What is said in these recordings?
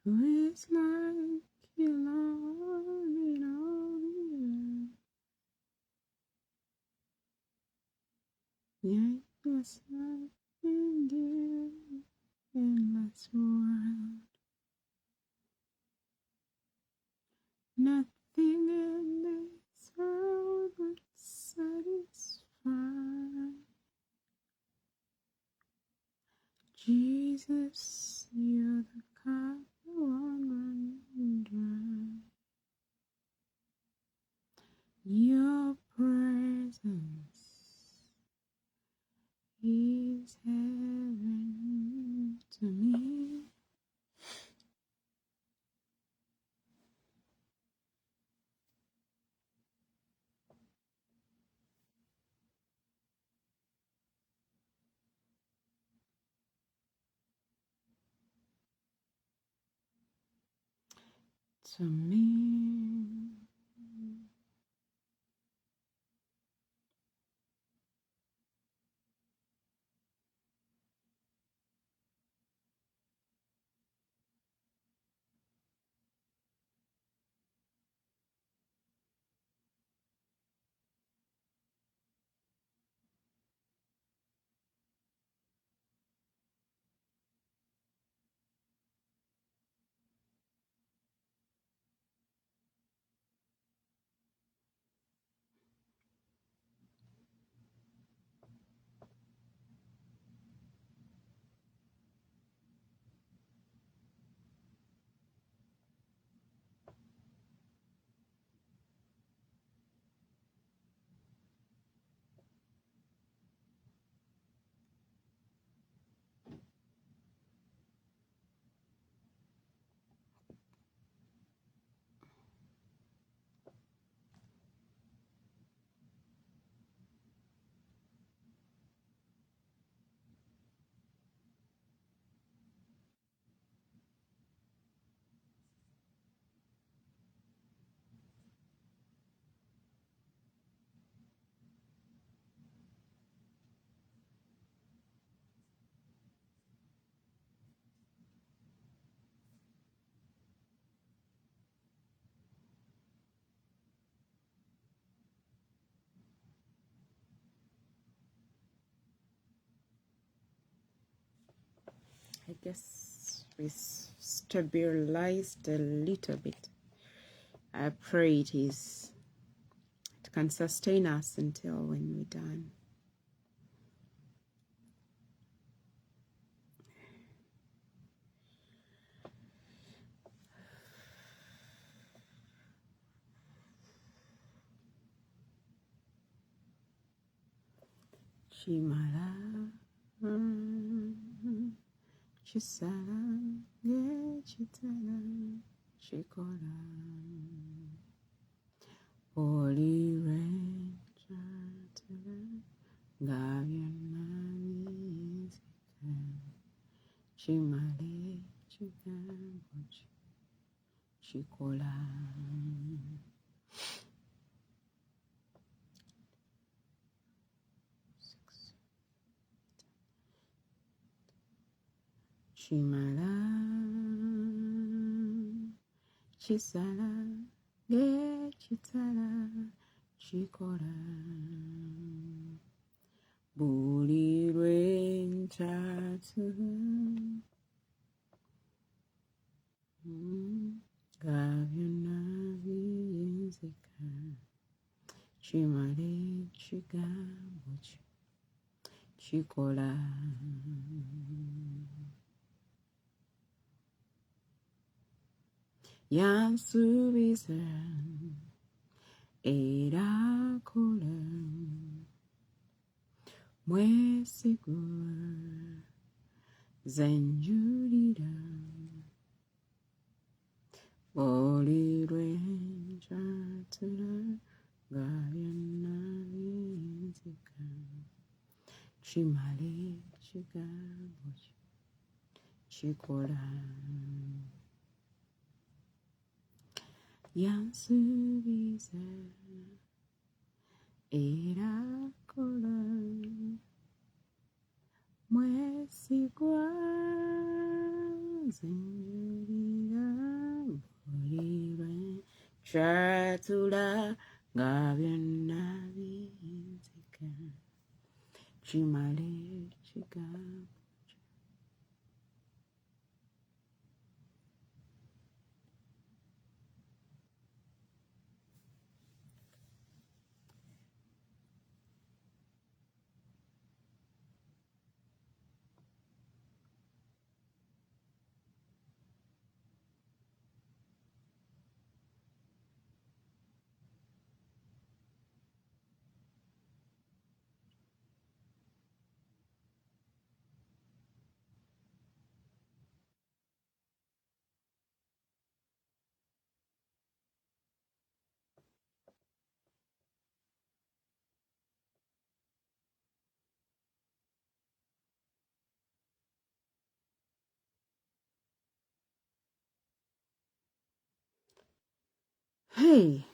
Who is like you, Lord, in all the earth? Yet was not in the endless world. Nothing in this world would satisfy. Jesus, you're the cup that won't run dry. Your presence is heaven to me. To me. I guess we stabilized a little bit. I pray it can sustain us until when we're done. Chimala, chisala, chitala, chikola, holy rain, Gaviana, Chimale, Chigamboch, Chikola. Chimala, Chisala, Chitala, Chikola. Buli Rentatu, Gaviana, Zika, Chimale, Chigamboch, Chikola. Yansubiza era kola mwesigura zenjulira olirwenjatula gabyannabinzika kimale kigambo kikola yansubiza era kola mwesigwa zenjulira Shatula nga byonna binzika kimale kigambo. Hey,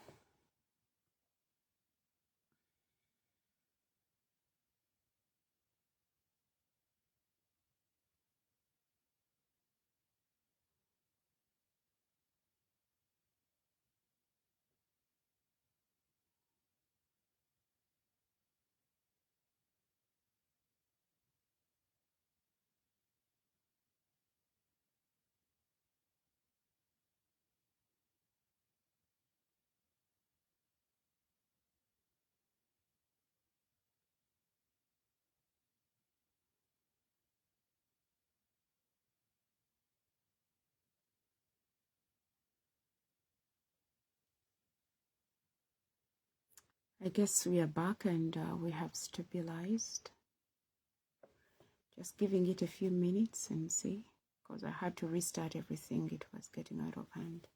I guess we are back and we have stabilized. Just giving it a few minutes and see, because I had to restart everything. It was getting out of hand.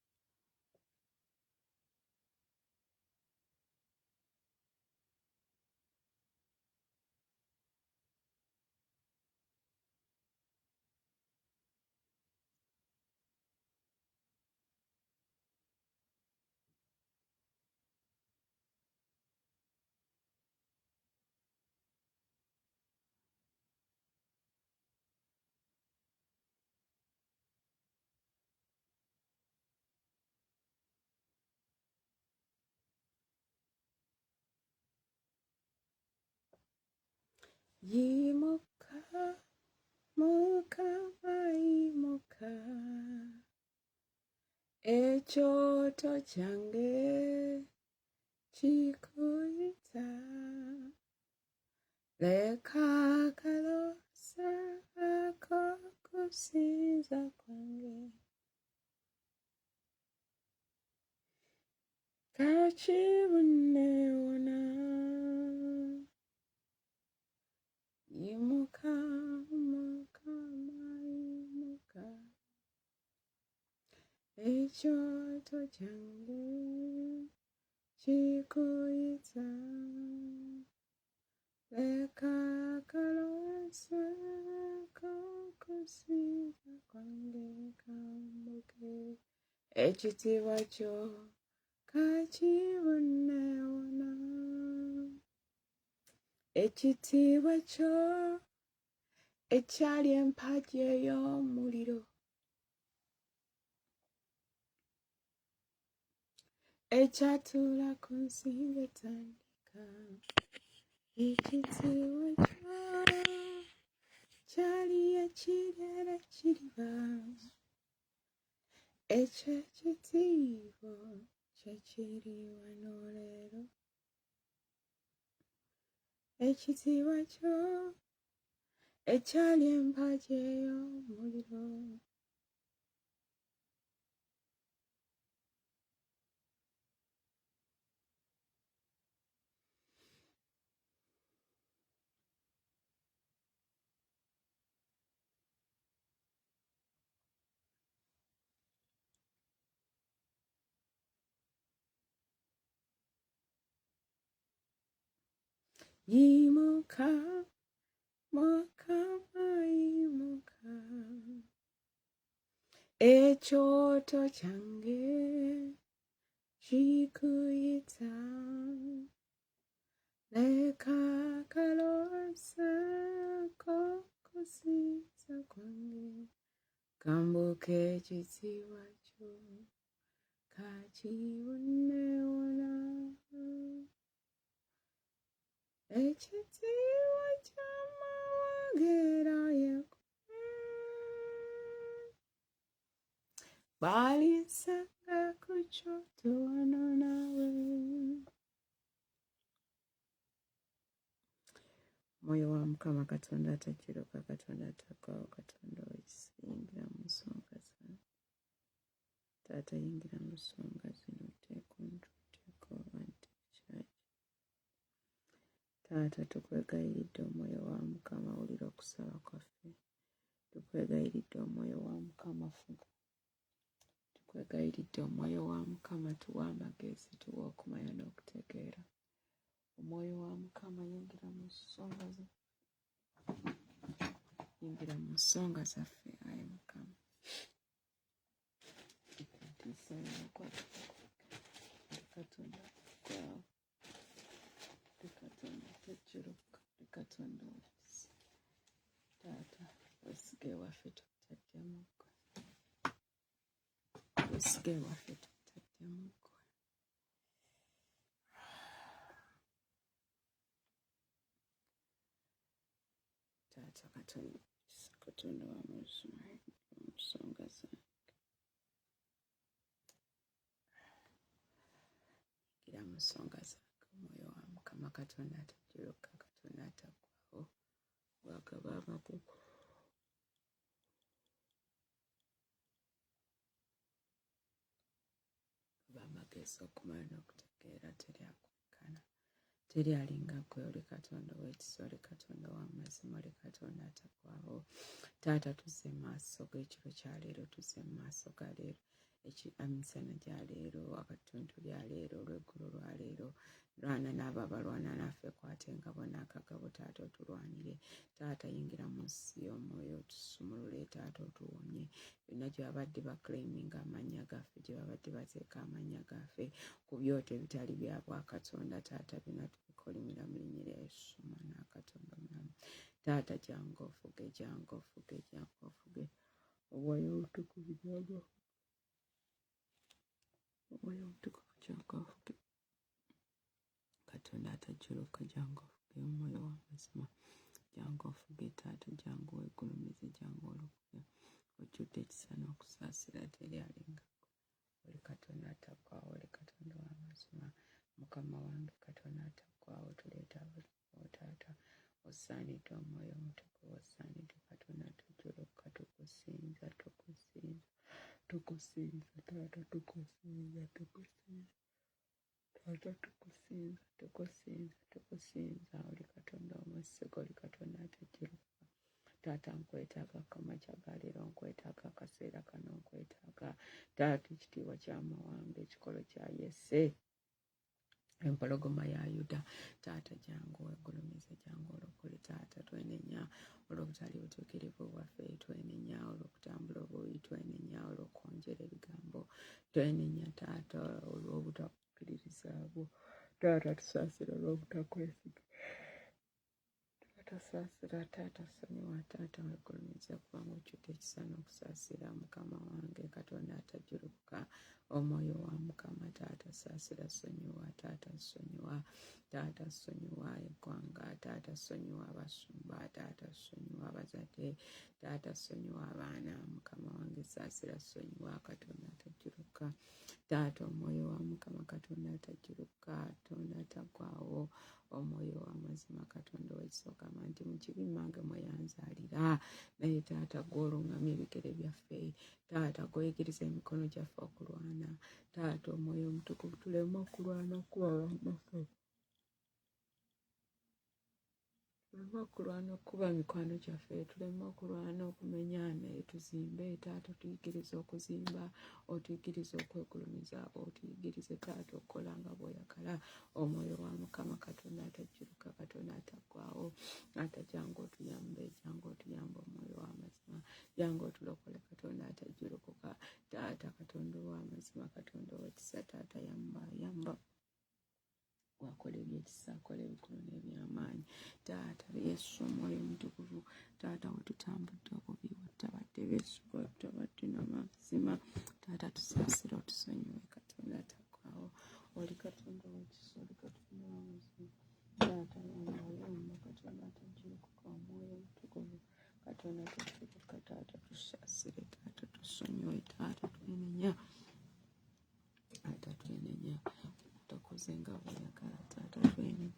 Yimuka, muka, yimuka, ekyoto kyange kikuyita, leka kalosa akakusinza kwange, kakibunewona. Yimuka, muka, yimuka, ekyoto kyange kikuyita, leka kalosa akakusinza kwange kambuke, ekitiibwa kyo kakibonewona, ekitiibwa kyo ekyali empagi ey'omuliro, ekyatuula ku nsinga etandika, ekitiibwa kyo kyali ekirere kiriba, ekyo ekitiibwa kyekiri wano leero, ekitiibwa kyo ekyali empagi ey'omuliro, yimuka, mukama yimuka, ekyoto kyange kikuyita, leka kalosa akakusinza kwange kambuke, ekitiibwa kyo kakiwuneona ekitiibwa ky'amawagera balinsanga ku kyoto wano naawe Mwoyo wa Mukama Katonda atakiruka Katonda atakwawo Katonda w'ekisingira mu nsonga zawe Taata yingira mu nsonga zino teeka abantu kyaki Taata tukwegayiridde omwoyo wa Mukama wulira okusaba kwaffe tukwegayiridde omwoyo wa Mukama fuga tukwegayiridde omwoyo wa Mukama tuwa amagezi tuwa okumanya n'okutegeera omwoyo wa Mukama yingira mu nsonga zaffe yingira mu nsonga zaffe ayi Mukama Katonda gwawe Katonda takiruka Katonda waffe Taata wesige waffe tutadde muggo wesige waffe tutadde muggo Taata Katonda w'amazima mu nsonga zange yingira mu nsonga zange omwoyo wa Mukama Katonda atakiruka Katonda ataggwaawo bw'agaba amakubo b'amagezi okumanya n'okutegeera teryakwekana teri alinga ggwe oli Katonda w'ekisa oli Katonda w'amazima oli Katonda ataggwaawo Taata tuzze mu maaso g'ekiro kya leero tuzze mu maaso ga leero emisana gya leero akatuntu lya leero olw'eggulo lwa leero lwana n'abo abalwana naffe kwata engabo n'akagabo Taata otulwanire Taata yingira mu nsi y'omwoyo otusumulule Taata otuwonye byonna gye babadde baklaiminga amannya gaffe gye babadde bateeka amannya gaffe ku byoto ebitali bya Bwakatonda Taata byonna tubikolimira mu linnya lya Yesu Omwana wa Katonda omulamu Taata jangu ofuge jangu ofuge jangu ofuge omwoyo omutukuvu jangu omwoyo omutukuvu jangu ofuge Katonda atakiruka jangu ofuge omwoyo w'amazima jangu ofuge Taata jangu weegulumize jangu olukuge ojjudde ekisa n'okusaasira teri alinga oli Katonda ataggwaawo oli Katonda w'amazima Mukama wange Katonda ataggwaawo tuleeta abalimi Taata osaanidde omwoyo omutukuvu osaanidde Katonda tukiruka tukusinza tukusinza tukusinza Taata tukusinza tukusinza Taata tukusinza tukusinza tukusinza oli Katonda omwesiga oli Katonda atakiruka Taata nkwetaaga akamakya ga leero nkwetaaga akaseera kano nkwetaaga Taata ekitiibwa ky'amawanga ekikolo kya Yese empologoma ya Yuda Taata jangu weegulumize jangu olokole Taata twenenya olw'obutali butuukirivu bwaffe twenenya olw'okutambula obuuyi twenenya olw'okwonjera ebigambo twenenya Taata olw'obutakkiririza bwo Taata tusaasira olw'obutakwesiga Tasaasira Taata sonyiwa Taata weegulumize kubanga ojjudde ekisa n'okusaasira Mukama wange Katonda atajiruka omwoyo wa Mukama Taata saasira sonyiwa Taata sonyiwa Taata sonyiwa eggwanga Taata sonyiwa abasumba Taata sonyiwa abazadde Taata sonyiwa abaana Mukama wange saasira sonyiwa Katonda atajiruka Taata omwoyo wa Mukama Katonda atajiruka Katonda ataggwaawo omwoyo w'amazima Katonda w'ekisooka nti mu kibi mmange mweyanzaalira naye Taata gw'olungamya ebigere byaffe Taata gw'oyigiriza emikono gyaffe okulwana Taata omwoyo omutukuvu tuleme okulwana okuba bannaffe tuleme okulwana okuba mikwano gyaffe tuleme okulwana okumenya naye tuzimbe Taata otuyigirize okuzimba otuyigirize okwegulumiza otuyigirize Taata okukola nga bw'oyagala omwoyo wa Mukama Katonda atajiruka Katonda ataggwaawo Taata jangu otuyambe omwoyo w'amazima jangu otulokole Katonda atajirukuka Taata Katonda ow'amazima Katonda ow'ekisa Taata yamba wakola ebyekisa akola ebikulu n'ebyamaanyi Taata Yesu omwoyo omutukuvu Taata wetutambudde obubi wetutabadde beesigwa wetutabadde n'amazima Taata tusaasire otusonyiwe katonda tukiruka taata tusaasire taata tusonyiwe taata twenenya taata twenenya tukoze nga bw'oyagala taata twenenya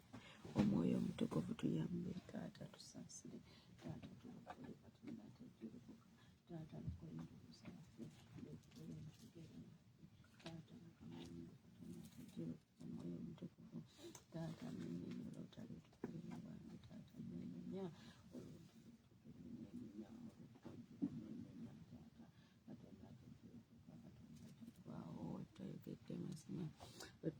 omwoyo omutukuvu tuyambe taata tusaasire taata tulokole katonda tujjurukuka taata lokole ntukusaaffe lokole ntugere taata nakamayingo katonda tujjurukuka omwoyo omutukuvu taata nenenya olwotali tukolera wange taata nenenya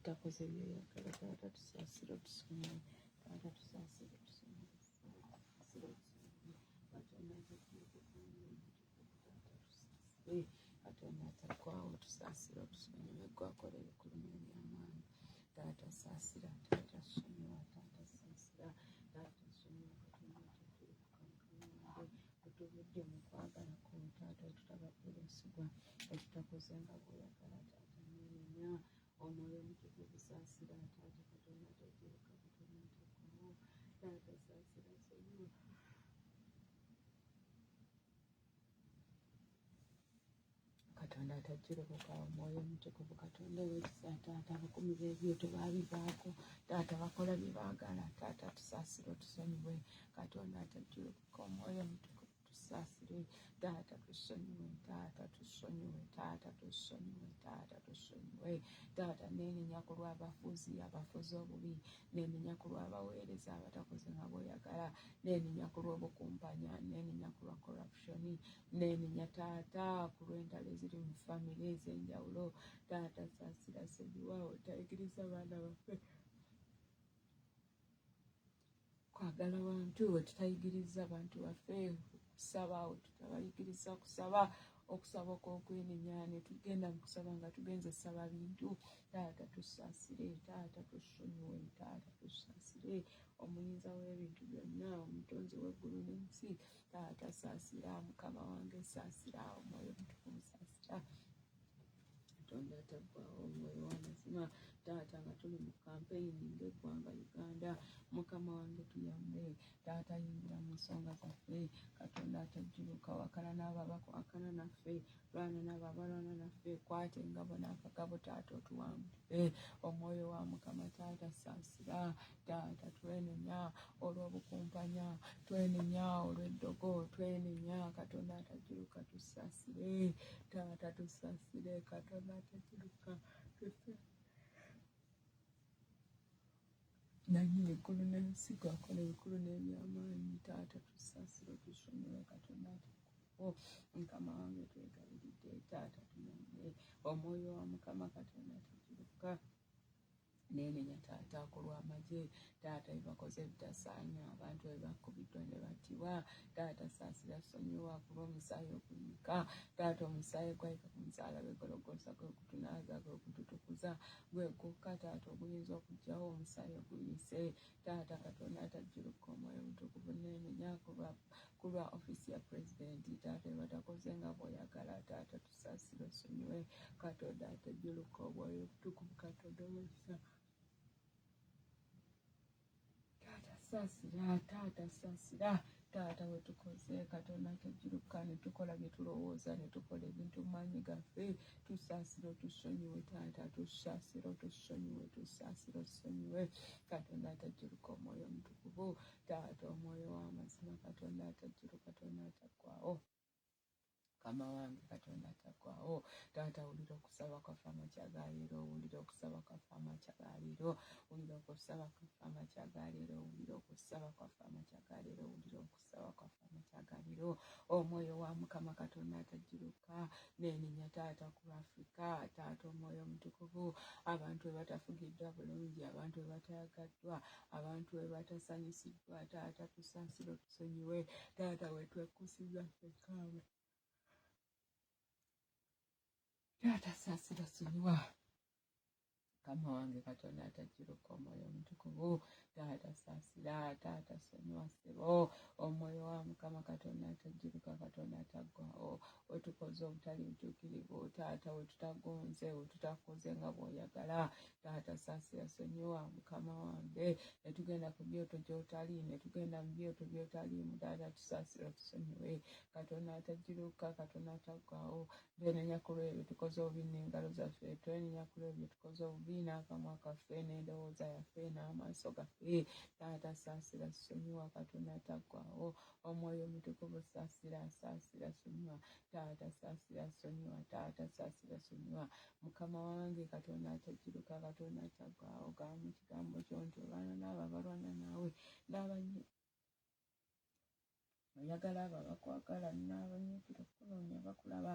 tutakoze byoyagala taata tusaasire otusonyiwe taata tusaasire tusonyiwe katonda ataggwawo tusaasire otusonyiwe gwakola ebikulu n'ebyamaanyi taata saasira taata sonyiwa taata saasira taata sonyiwa katonda otubudde mu kwagala kwo taata otutabadde beesigwa otutakoze nga bw'oyagala taata nenenya omwoyo omutukuvu saasira taata katonda tajjuruka katonda taggwawo taata saasira sonyiwa katonda atajjurukuka omwoyo omutukuvu katonda owekisa taata abakumi b'ebyoto baabivaako taata bakola bye baagala taata tusaasire otusonyiwe katonda atajjurukuka omwoyo omutukuvu tusaasire taata tusonyiwe taata tusonyiwe taata tusonyiwe taata tusonyiwe taata nenenya ku lw'abafuzi abafuzi obubi nenenya ku lw'abaweereza abatakoze nga bw'oyagala nenenya ku lw'obukumpanya nenenya ku lwa corruption nenenya taata ku lw'entalo eziri mu famire ez'enjawulo taata saasira sonyiwa otayigiriza baana baffe kwagala bantu wetutayigiriza bantu baffe kusaba wetutabayigiriza kusaba okusaba okw'okwenenya ne tugenda mu kusaba nga tugenze saba bintu taata tusaasire taata tusonyiwe taata tusaasire omuyinza w'ebintu byonna omutonzi w'eggulu n'ensi taata saasira mukama wange saasira omwoyo omutukuvu saasira katonda ataggwawo omwoyo w'amazima taata nga tuli mu kampeyini ng'eggwanga Uganda mukama wange tuyambe taata yingira mu nsonga zaffe katonda atajjuruka wakana n'ababaka wakana naffe lwana n'abo abalwana naffe kwata engabo n'akagabo taata otuwambire omwoyo wa mukama taata saasira taata twenenya olw'obukumpanya twenenya olw'eddogo twenenya katonda atajjuruka tusaasire taata tusaasire katonda atajjuruka nannyini eggulu n'ensi gwakola ebikulu n'ebyamaanyi taata tusaasire tusonyiwe katonda atakkubo mukama wange twegaliridde taata tuyambe omwoyo wa mukama katonda atajjuruka nenenya taata ku lw'amagye taata ebakoze ebitasaanya abantu ebakubiddwa ne battibwa taata saasira sonyiwa ku lw'omusaayi okuyiika taata omusaayi gwayika ku musalaba egologoosa gwe kutunaaza gwe kututukuza gwe gukka taata oguyinza okuggyawo omusaayi oguyiise taata katonda atajjuruka omwoyo omutukuvu nenenya ku lwa ofiisi ya pulezidenti taata ebatakoze nga bw'oyagala taata tusaasire osonyiwe katonda atajjuruka omwoyo omutukuvu katonda owekisa saasira taata saasira taata wetukoze katonda atajjuruka ne tukola bye tulowooza ne tukola ebintu mu maanyi gaffe tusaasire otusonyiwe taata tusaasire otusonyiwe tusaasire otusonyiwe katonda atajjuruka omwoyo omutukuvu taata omwoyo w'amazima katonda atajjuruka katonda ataggwawo mukama wange katonda ataggwawo taata wulira okusaba kwaffe amakyagaleero wulira okusaba kwaffe amakyagaleero wulira okusaba kwaffe amakyagaleero wulira okusaba kwaffe amakyagaleero wulira okusaba kwaffe amakyagaleero omwoyo wa mukama katonda atajjuruka nenenya taata ku Afrika taata omwoyo omutukuvu abantu we batafugiddwa bulungi abantu we batayagaddwa abantu we batasanyusiddwa taata tusaasire otusonyiwe taata wetwekkusiza ffekaawe taata saasira sonyiwa mukama wange katonda atajjuruka omwoyo omutukuvu taata saasira taata sonyiwa ssebo omwoyo wa mukama katonda atajjuruka katonda ataggwawo wetukoze obutali butuukirivu taata we tutagonze we tutakoze nga bw'oyagala taata saasira sonyiwa mukama wange ne tugenda ku byoto gy'otali ne tugenda mu byoto by'otaliimu taata tusaasira tusonyiwe katonda atajiruka katonda ataggwaawo twenenya ku lwebyo tukoze obubi n'engalo zaffe twenenya ku lwebyo tukoze obubi n'akamwa kaffe n'endowooza yaffe n'amaaso gaffe taata saasira sonyiwa katonda ataggwaawo omwoyo omutukuvu saasira sonyiwa taata saasira sonyiwa taata saasira sonyiwa mukama wange katonda atajiruka katonda ataggwaawo gamba mu kigambo kyo nti olwana n'abo abalwana naawe n'abanyi oyagala abo abakwagala n'abanyiikira okunoonya bakulaba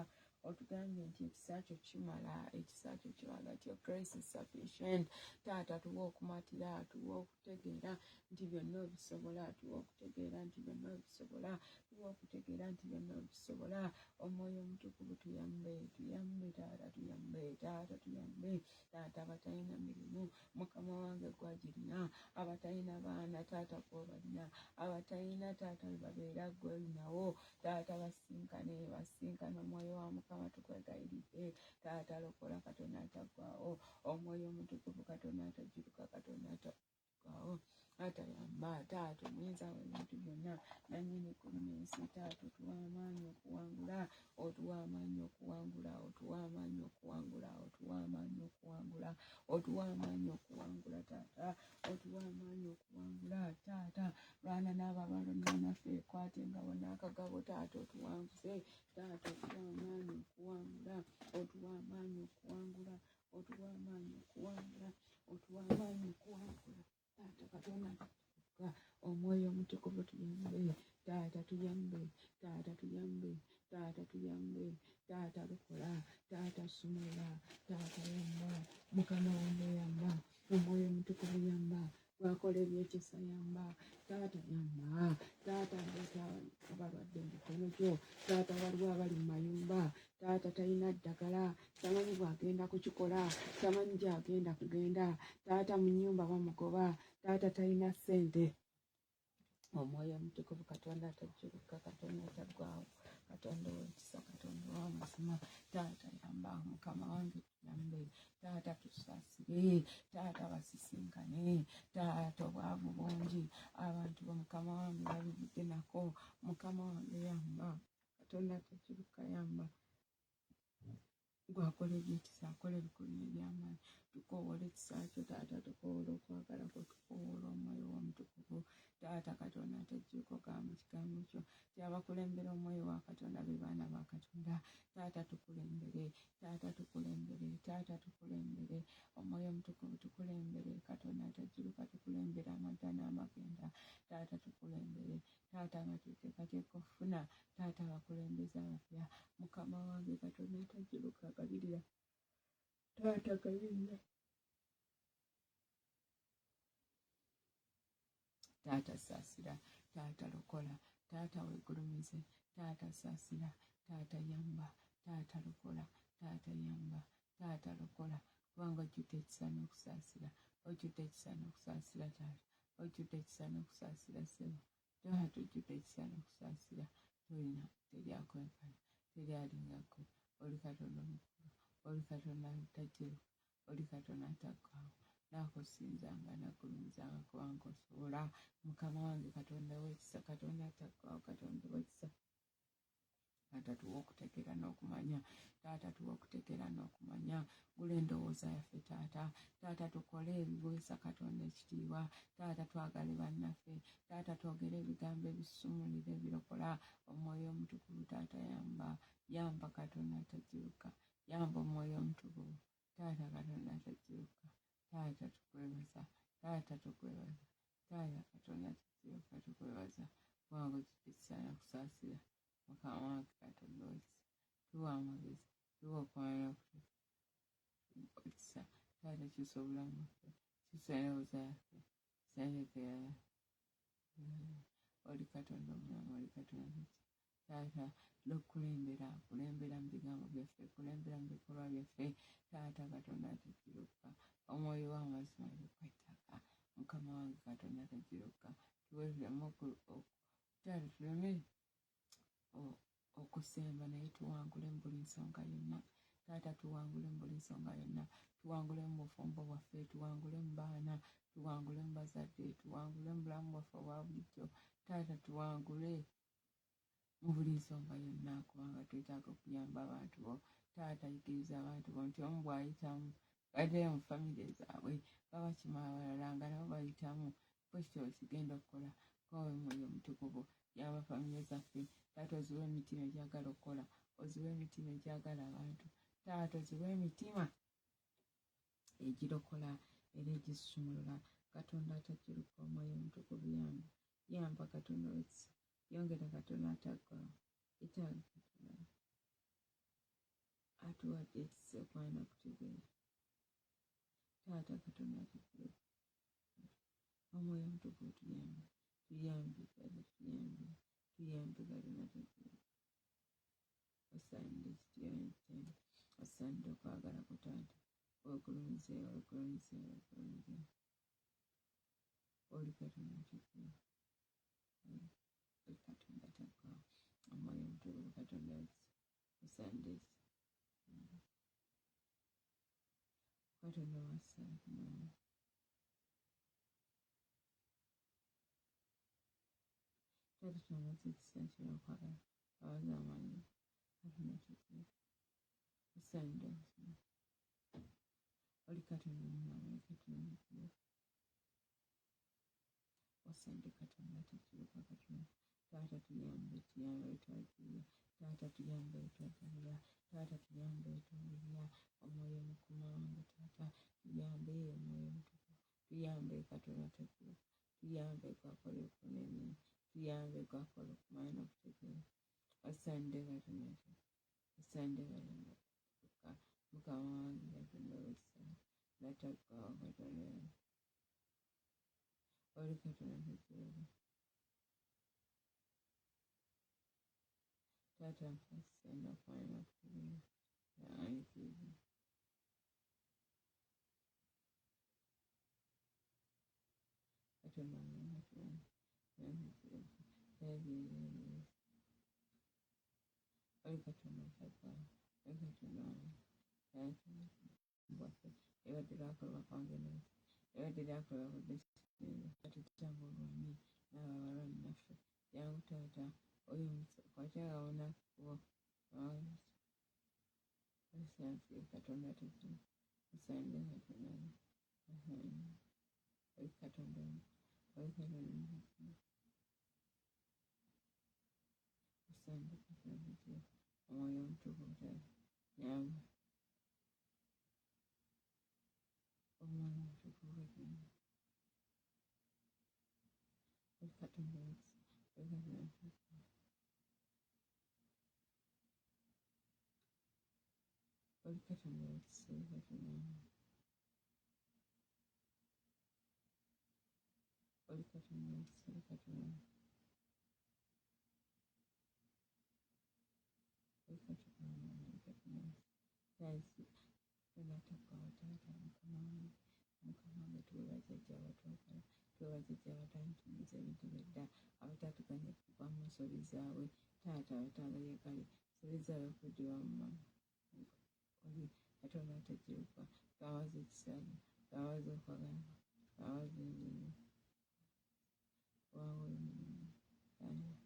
otugambye nti ekisa kyo kimala ti your grace is sufficient taata tuwa okumatira tuwa okutegeera nti byonna obisobola tuwa okutegeera nti byonna obisobola tuwa okutegeera nti byonna obisobola omwoyo omutukuvu tuyambe taata abatalina mirimu mukama wange gwagirina abatalina baana taata gwobalina abatalina taata webabeera gwolinawo taata basinkane omwoyo wa mukama tukwegayiridde taata lokola katonda ataggwaawo omwoyo omutukuvu katonda atajiruka katonda ataggwaawo atayamba taata omuyinza w'ebintu byonna nannyini kulina ensi taata otuwa amaanyi okuwangula otuwa amaanyi okuwangula otuwa amaanyi okuwangula otuwa amaanyi okuwangula otuwa amaanyi okuwangula taata otuwa amaanyi okuwangula taata lwana n'abo abalwana naffe ekwate nga bonna akagabo taata otuwanguze taata otuwa amaanyi okuwangula otuwa amaanyi okuwangula otuwa amaanyi okuwangula otuwa amaanyi okuwangula taata katonda tukuka omwoyo omutukuvu tuyambe taata tuyambe taata tuyambe taata tuyambe taata lukola taata sumula taata yamba mukama wange yamba omwoyo omutukuvu yamba wakola ebyekisa yamba taata yamba taata leeta abalwadde mu mikono gyo taata waliwo abali mu mayumba taata talina ddagala tamanyi bw'agenda kukikola tamanyi gy'agenda kugenda taata mu nnyumba bamugoba taata talina ssente omwoyo omutukuvu katonda atajjuruka katonda ataggwaawo katonda ow'ekisa katonda ow'amazima taata yamba mukama wange tuyambe taata tusaasire taata basisinkane taata obwavu bungi abantu bamukama wange babivudde nako mukama wange yamba katonda atajjuruka yamba gwakola ebyekisa akola ebikulu n'ebyamaanyi tukoowola ekisa kyo taata tukoowola okwagala kwo tukoowola omwoyo w'omutukuvu taata katonda atajjuruka ogamba mu kigambo kyo kyabakulembera omwoyo wa katonda be baana ba katonda taata tukulembere taata tukulembere taata tukulembere omwoyo omutukuvu tukulembere katonda atajjuruka tukulembere amadda n'amagenda taata tukulembere taata nga tuteekateeka okufuna taata abakulembeze abapya mukama wange katonda atajjuruka gabirira taata gabirira taata saasira taata lokola taata weegulumize taata saasira taata yamba taata lokola taata yamba taata lokola kubanga ojjudde ekisa n'okusaasira ojjudde ekisa n'okusaasira taata ojjudde ekisa n'okusaasira ssebo taata ojjudde ekisa n'okusaasira tolina teryakwekana teryalingako oli katonda omukulu oli katonda atajjuruka oli katonda ataggwaawo naakusinzanga nakulumizanga kubanga osobola mukama wange katonda w'ekisa katonda ataggwaawo katonda w'ekisa taata tuwa okutegeera n'okumanya taata tuwa okutegeera n'okumanya gula endowooza yaffe taata tukole ebiweesa katonda ekitiibwa taata twagale bannaffe taata twogere ebigambo ebisumulira ebirokola omwoyo omutukuvu taata yamba katonda atajjuruka yamba omwoyo omutukuvu taata katonda atajjuruka taata tukwebaza taata tukwebaza taata katonda atajjuruka tukwebaza kubanga ojjudde kusaasira mukama wange katonda w'ekisa tuwa amagezi tuwa okumanya ekisa taata kyusa obulamu bwaffe kyusa endowooza yaffe senekera oli katonda omulamu oli katonda taata kulembera mu bigambo byaffe kulembera mu bikolwa byaffe taata katonda atajjuruka omwoyo w'amazima yekwetaaga mukama wange katonda atajjuruka tuweeremu taata tuleme okusemba naye tuwangule mu buli nsonga yonna. Taata tuwangule mu buli nsonga yonna, tuwangule mu bufumbo bwaffe, tuwangule mu baana, tuwangule mu bazadde, tuwangule mu bulamu bwaffe obwa bulijjo. Taata tuwangule mu buli nsonga yonna, kubanga twetaaga okuyamba abantu bo. Taata yigiriza abantu bo nti omu bw'ayitamu baddeyo mu famire zaabwe babakima abalala nga nabo bayitamu. Bwekityo kigenda okukola kowe Mwoyo Omutukuvu yaba famire zaffe. Taata oziwe emitima egyagala okukola, oziwe emitima egyagala abantu. Taata oziwe emitima egirokola era egisumulula. Katonda atajjuruka, Omwoyo Omutukuvu yamba, yamba Katonda wekisa, yongera Katonda ataggwaawo, etaaga Katonda atuwadde ekisa okwana kutegeera. Taata Katonda atajjuruka, Omwoyo Omutukuvu tuyambe, tuyambe Katonda, tuyambe, tuyambe Katonda atajjuruka. Osaanidde ekitiibwa, osaanidde okwagala ku Taata. Wegulumize, wegulumize, wegulumize. Oli Katonda atajjuruka, oli Katonda ataggwaawo, Omwoyo Omutukuvu Katonda wekisa, osaanidde Katonda wassa kumwana. Taata tunamuze ekisa ky'okwagala abaza amaanyi. Katonda atajjuruka, osaanidde okusoma. Oli Katonda omulamu, oli Katonda atajjuruka, osaanidde Katonda atajjuruka. Katonda Taata tuyambe, tuyambe wetwajjirira. Taata tuyambe wetwajjirira. Taata tuyambe wetwajjirira. Omwoyo omukuma wange Taata tuyambe, Omwoyo Omutukuvu tuyambe Katonda atajjuruka, tuyambe gwakola okunene, tuyambe gwakola okumanya n'okutegeera. Osaanidde Katonda atajjuruka, osaanidde Katonda atajjuruka. Mukama wange Katonda wekisa nataggwaawo Katonda yange, oli Katonda atajjuruka. Taata mpasa n'okumanya n'okutegeera. Ayikiriza Katonda omulala Katonda atajjuruka. Oli Katonda ataggwaawo, oli Katonda wange. Bwaffe ebadde lwakolebwa kwange naffe, ebadde lyakolebwa ku Besitende. Katutange olwanyi n'abo abalwanyi naffe. Jangu Taata oyo kwakyagawona kubo osanze Katonda atajjuruka, osaanidde Katonda, oli Katonda, oli Katonda, osaanidde Katonda atajjuruka. Omwoyo Omutukuvu Taata yamba, Omwoyo Omutukuvu Katonda, oli Katonda wekisa, oli Katonda atajjuruka, oli Katonda wekisa, oli Katonda, oli Katonda wekisa, oli Katonda, oli Katonda, oli Katonda. Taata Katonda ataggwaawo Taata Mukama wange, Mukama wange twebaza jja abatwagala, twebaza jja abatanditumiza ebintu by'edda, abataatuganya kuva mu nsobi zaabwe. Taata abatabeyeekale nsobi zaabwe okuddiwa mu mama. Oli Katonda atajjuruka, twabaza ekisa, twabaza okwagala, twabaza enjiri waawe Taata.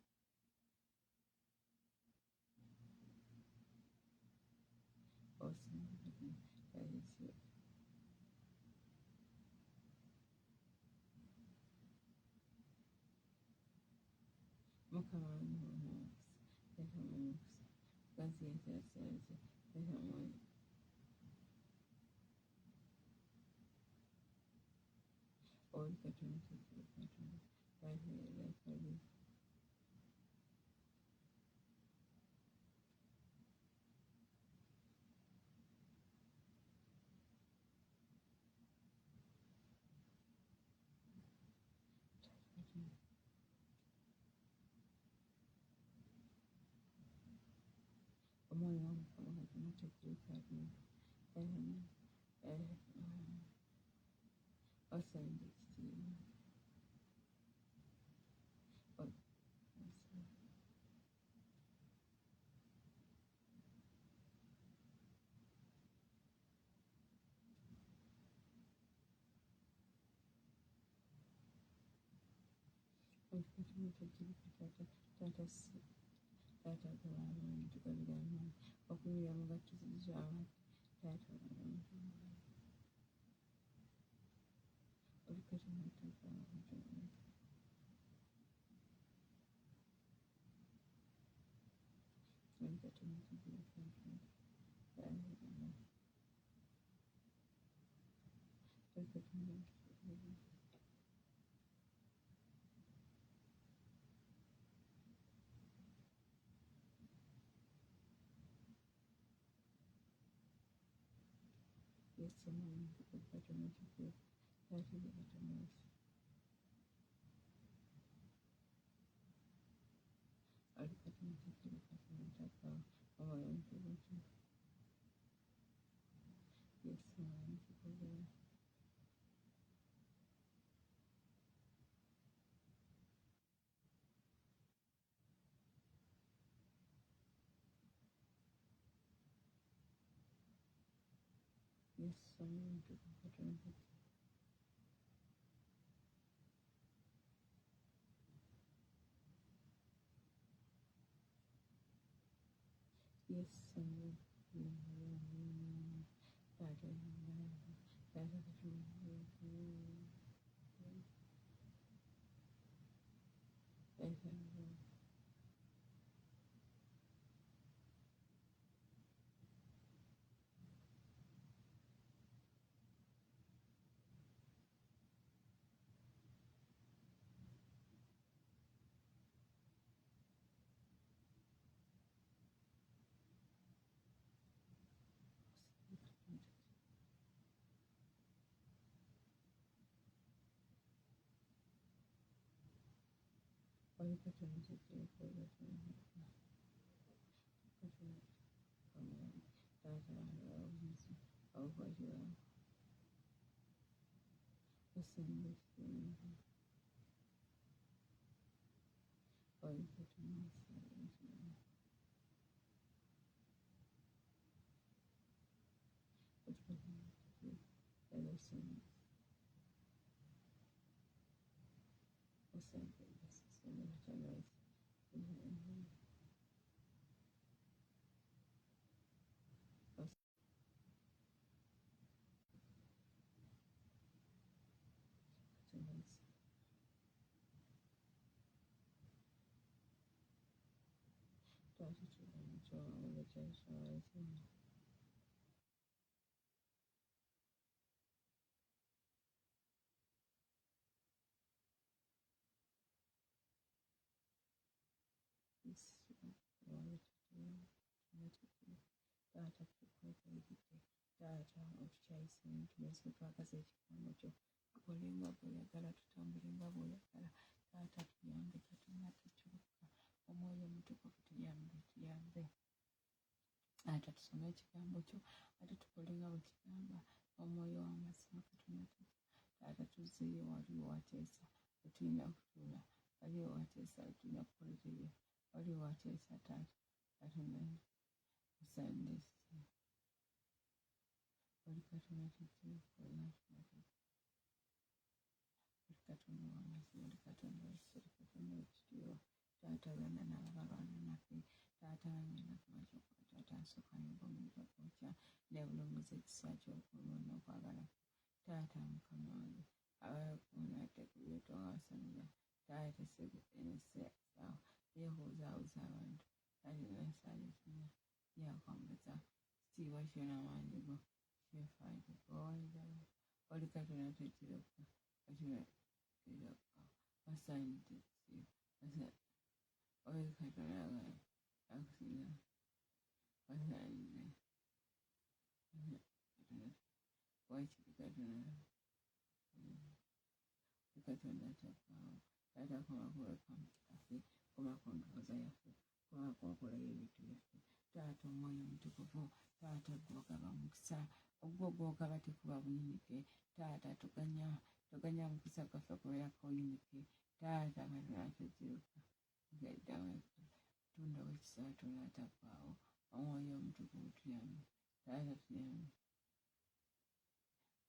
Osaanidde Katonda atajjuruka. Mukama wange omukisa, Taata omukisa, gazi entasaze, Taata mwoyo, oli Katonda atajjuruka Katonda, Taata yeekali. Omwoyo w'Omukama Katonda atajjuruka Katonda, osaanidde ekitiibwa, Olikatonda tajjirika taata taata g'abaana tugabira amaanyi okulira mu gattizizo abantu taata abantu olikatonda taata abantu olikatonda tajjirika olikatonda yesomanyi olikatonda tajjirika taata g'abatonda olikatonda tajjirika taata abantu yesomanyi tukola yesomanyi tukola yesomanyi taata taata olikatonda tajjirika olikatonda taata ababulizi abakwatira osanga ekitundu olikatonda taata tukwekaliridde taata otukyayise tumeze twagaza ekigambo kyo tukole nga bw'oyagala tutambule nga bw'oyagala taata tuyambe katonda tukyuka omwoyo omutukuvu tuyambe taata tusome ekigambo kyo ate tukole nga bwe kigamba omwoyo w'amazima katonda taata tuzzeeyo waliwo wateesa tetulina kutuula waliwo wateesa tetulina kukolereyo waliwo wateesa taata katonda usandise oli katonda tujjaokola oli katonda w'amazima oli katonda w'ekisa oli katonda w'ekitiibwa taata bana n'abalwana naffe taata Nnakimera taata nsooka n'obwomuliro gwokya nebulunguza ekisa ky'okulwa n'okwagala taata mukama wange abakuuna ate ku byetowasonera taata teseesawa yeebuuzaabuuza abantu ali nansaayo zonna yakwambaza kitiibwa kyo n'amaanyi go kyefaayo gowalirawo oli katonda tekiroka katonda kiroka wasaanidde kitiibwa oli katonda akusinga wasaanidde wakiri katonda takaawo taata koma kuleka mukaffe koma kundowooza yaffe koma kunkolayo ebintu byaffe taata omwoyo omutukuvu taata gwogaba mukisa ogwo gwogaba tekuba buyinike taata toganya mukisa gwaffe kubeerako oyinike taata katonda tekiruka gaddaweka tunda wekisa katonda takaawo omwoyo omutukuvu tuyambe taata tuyambe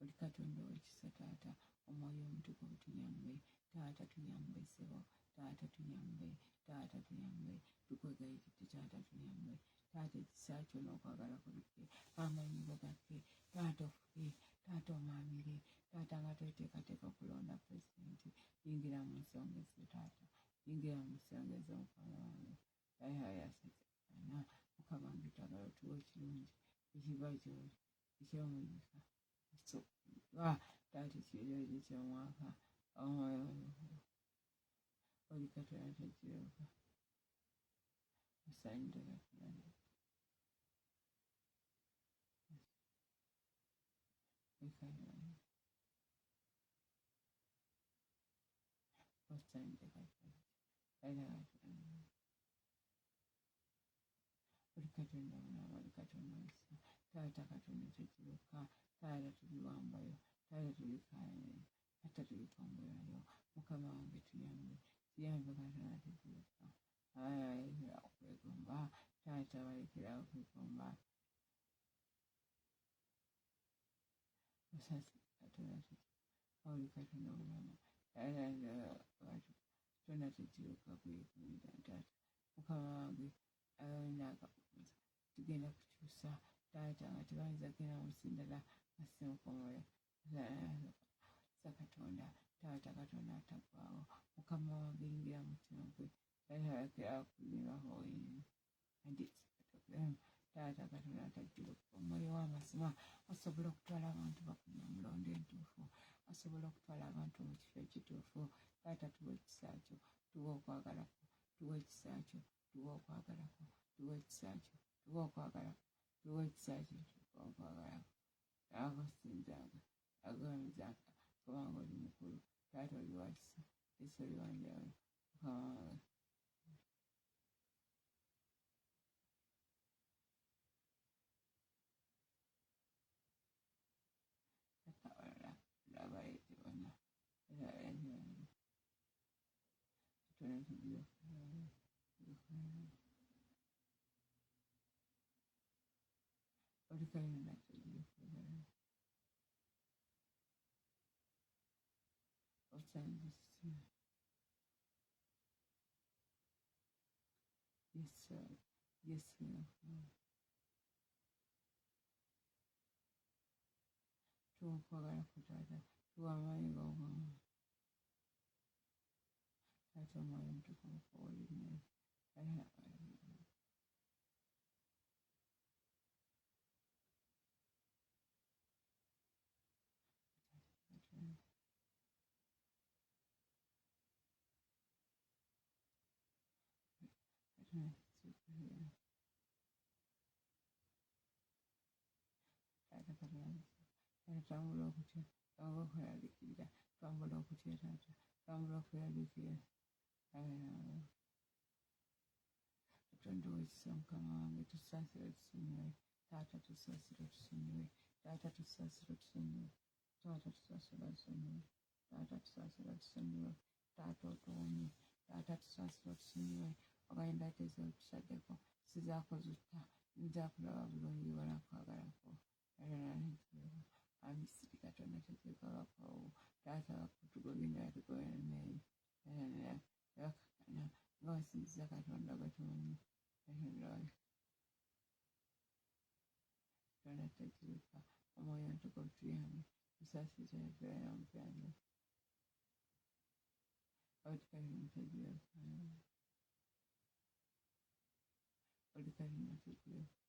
oli katonda w'ekisa taata omwoyo omutukuvu tuyambe taata tuyambe ssebo taata tuyambe, taata tuyambe, tukwegayirira taata tuyambe, taata ekisa kyo n'okwagala kulikke, amanyigo gakke, taata ofuke, taata omaamire, taata nga tweteekateeka okulonda pulezidenti, yingira mu nsonga ezo taata, yingira mu nsonga ezo mukama wange, yayayasana mukama wange twagala otuwa ekirungi ekiva gy'oli ekyomuyisa esukkiddwa taata ekirungi ky'omwaka oli katonda takiroka osanyire katonda osanyire katonda oli katonda mulaba oli katonda omusa taata katonda takiroka taata tuliwambayo taata tulikayo taata tulikwambulayo mukama wange tuyambe tuyambe katonda takiroka balekera okwegomba taata balekera okwegomba osasi katonda oli katonda mulaba katonda takiroka kwegomba taata mukama wange tugenda kukyusa taata nga tebayinza genda musindala asimukomoyo sa katonda taata katonda ataggwawo mukama wange yingira mutima gwe taata kulimaho taata katonda atagiroka omwoyo w'amazima asobola okutwala abantu bakuna mulonda entuufu asobola okutwala abantu mu kifo ekituufu taata tuwa ekisa kyo tuwa okwagalako tuwa ekisa kyo tuwa okwagalako tuwa ekisa kyo tuwa okwagalako tuwa ekisa kyo tuwa okwagalako abasinzanga agamizanga kubanga oli mukulu taata oli wakisa esi oli wanjawulo mukama labayetibona olikalina tuliyokugaa osangisi yes tuwakwagala kutaata tuwamaanyi gobwamu taata omwoyo mutukuvu olime tambula okutya tambula okweraliikirira tambula okutya taata tambula okweraliikirira katonda ow'ekisa mukama wange tusaasire tusonyiwe taata tusaasire tusonyiwe taata tusaasire tusonyiwe taata tusaasire tusonyiwe taata tusaasire tusonyiwe taata otuwonye taata tusaasire tusonyiwe obayinda teza otusaddeko sizaako zutta nzakulaba bulungi walakwagalako amisiri katonda tetekabakawo taata bakutugobinda tugobenemeyi bakakana nga wasinziza katonda gatumanyi katonda tekiruka omwoyo ntukuvu tuyambe tusaasiriza ebyoya mupyange olikalina tegiruka olikalina tegiruka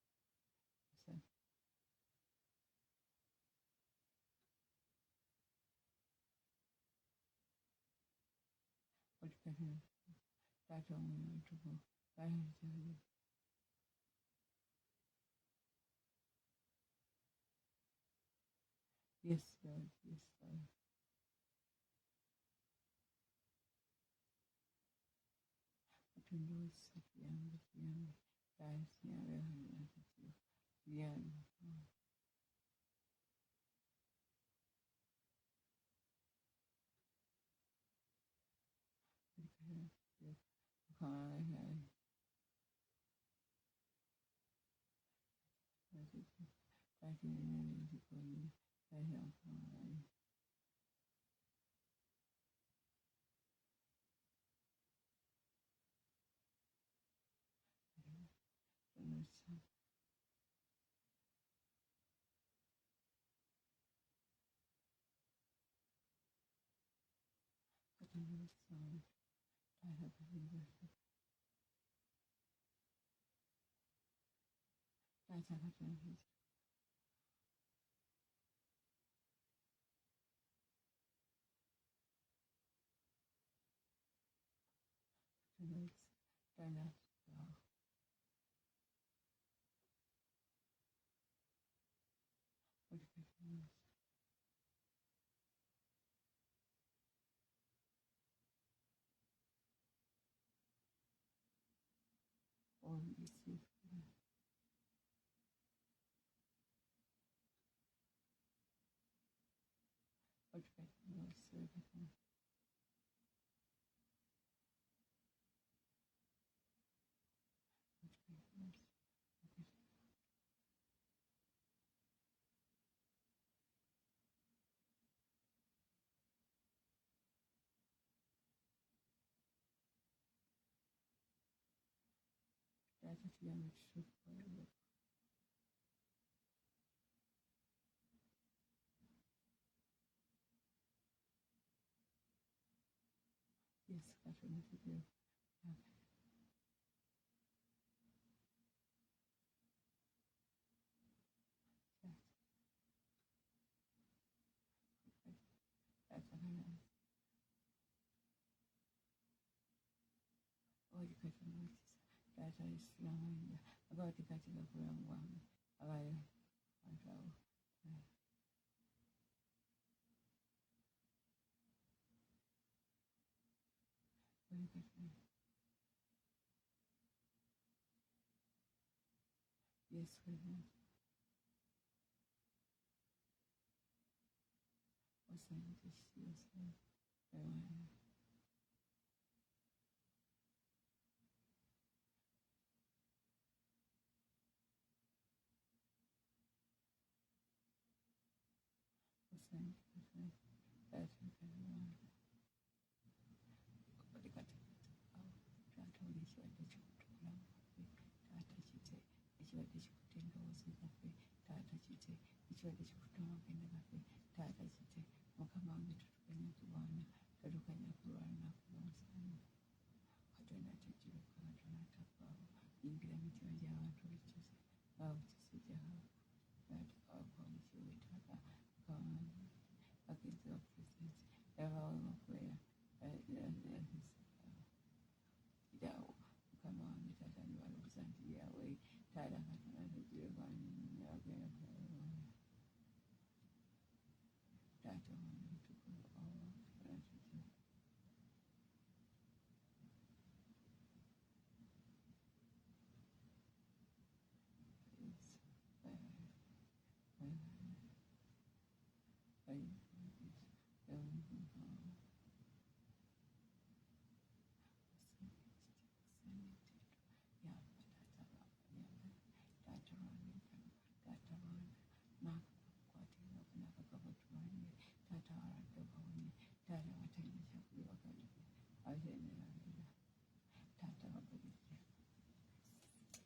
olikalina taata omwoyo ntukuvu yes Lord yes Lord katonda w'ekisa tuyambe tuyambe taata tuyambe kalina tekiruka tuyambe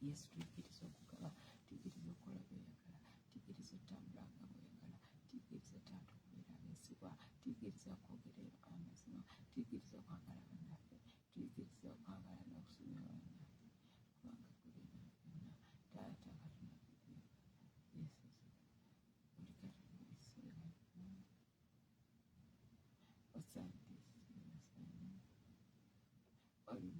Yesu tuikiriza okugaba tuikiriza okukola by'oyagala tuikiriza otambula nga bw'oyagala tuikiriza taata okubeera abeesigwa tuikiriza okwogerera amazima tuikiriza okwagala bannaffe tuikiriza okwagala n'okusomera bannaffe kubanga kubeera byonna taata katonda Yesu oli katonda ekiseera osante oli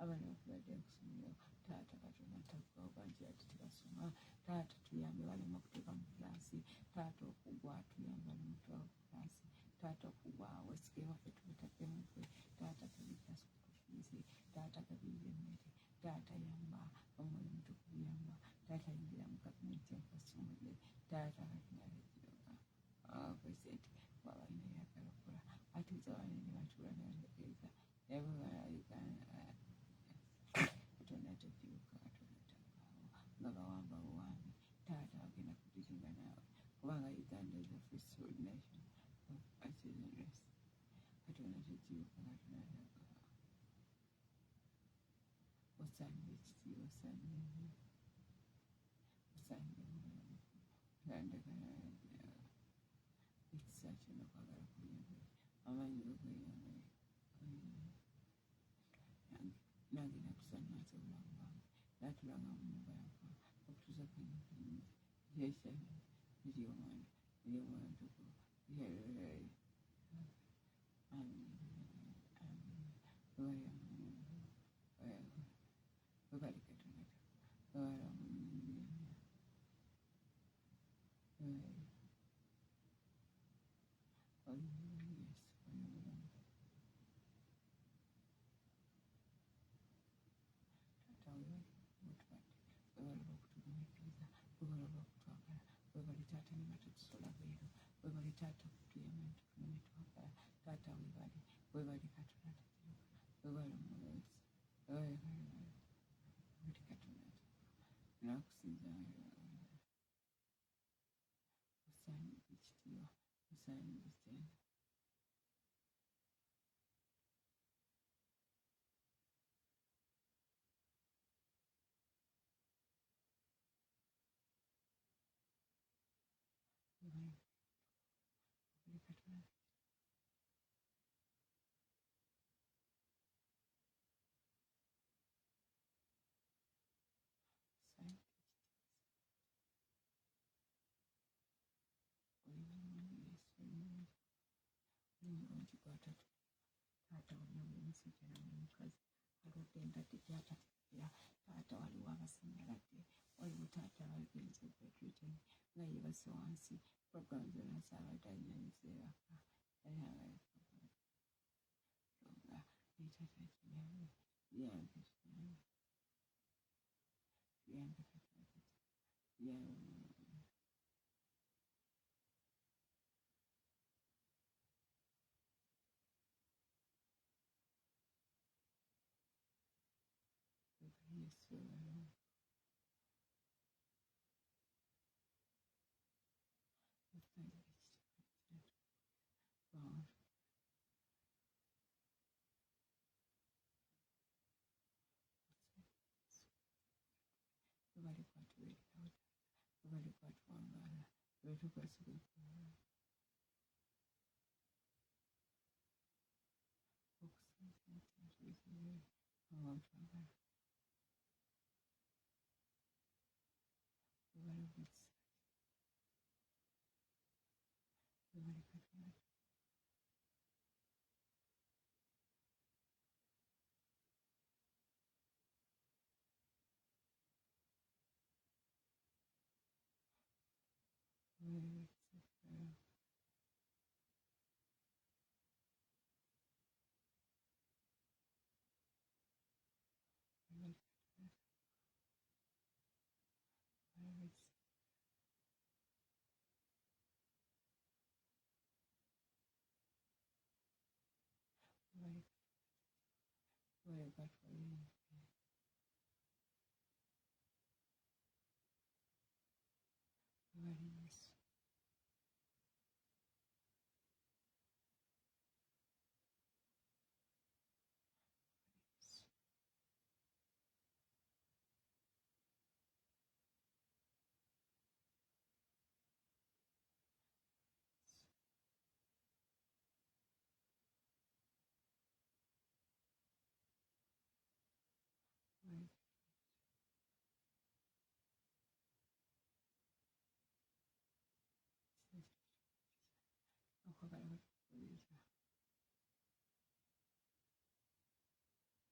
abaana bakubadde okusomero taata katonda takuba nti ati tebasoma taata tuyambe balema kuteeka mu kulaasi taata okugwa tuyambe bali mu 12 kulaasi taata okugwa wesige waffe tubutadde muffe taata kabirira sukufiizi taata kabirira emmere taata yamba omulimu tukuyamba taata yingira mu gavumenti enfasumule taata katinalekiroga pulezidenti wabalina yagala okukola atuuza banene batuula nebategeeza ebabala uganda katonda tekiruka katonda takaawo nga bawamba buwambi taata bagenda subordination of acid and rest. Katonda tekibuka Katonda osaanye ekitiibwa osaanye ekisa kyonna kwagala kuyinza amaanyi gokweyange nange nakusanyaaza obulamu bwange natulanga mu nnyumba yange okutuusa kwenyini yekyali eri omwana tuko webali Katonda webala taata nebatutusola bweru webali taata kutuyamba netufuna netwagala taata webali Katonda webali mulezi buli Katonda nakusinza osaanye ekitiibwa osaanye ekitenda buli Katonda osaanye oli mulungi Yesu oli mulungi gwatatu taata olina buli musajja nabuli mukazi alwadde endwadde gyatategeera taata waliwo abasanyaladde waliwo taata abagenze bedridden nga yeebase wansi program zonna zaabadde alinazeebaka nga netaata kiyambe kiyambe kiyambe Katonda kiyambe Yesu webali kwatubeererawo webali kwatuwangaala wetukwasibwa okusinza awatwagala webali bwekisa webali Katonda webali Yesu okwagala batukuliza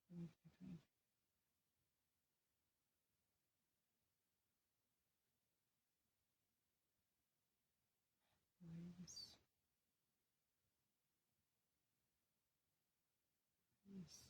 webali Katonda webali Yesu Yesu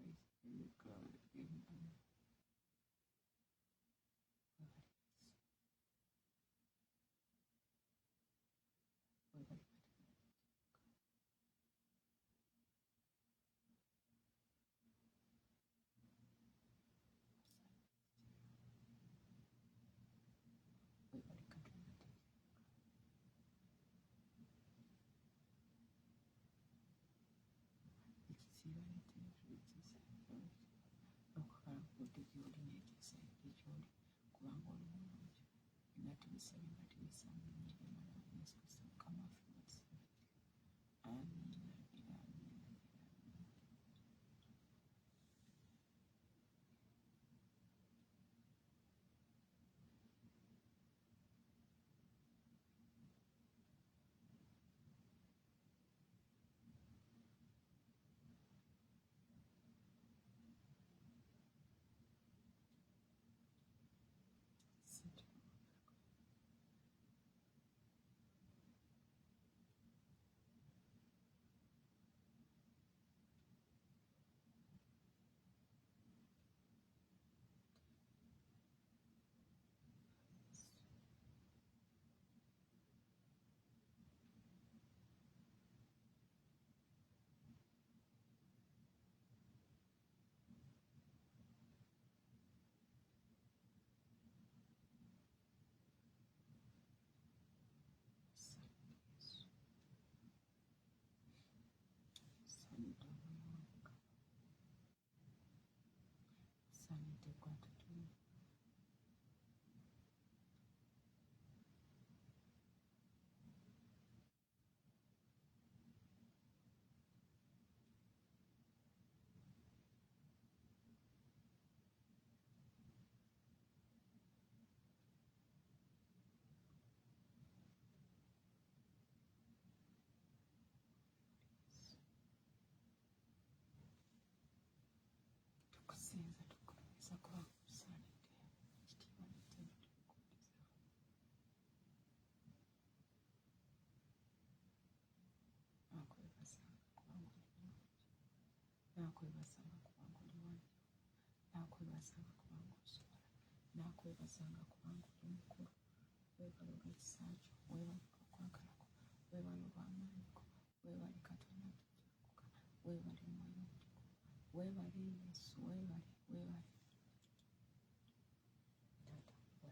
praise, give you glory, give you honor. Tukusinza tukulumiriza kuba kusaanidde ekitiibwa n'ettendo tukukuddiza. Nakwebazanga kubanga oli mulungi, nakwebazanga kubanga oli wangi, nakwebazanga kubanga osobola, nakwebazanga kubanga oli mukulu. Weebale olw'ekisa kyo, weebale olw'okwagala kwo, weebale olw'amaanyi go, weebale Katonda atujjakuka, weebale Mwoyo Mutukuvu, weebale Yesu, weebale, weebale Taata,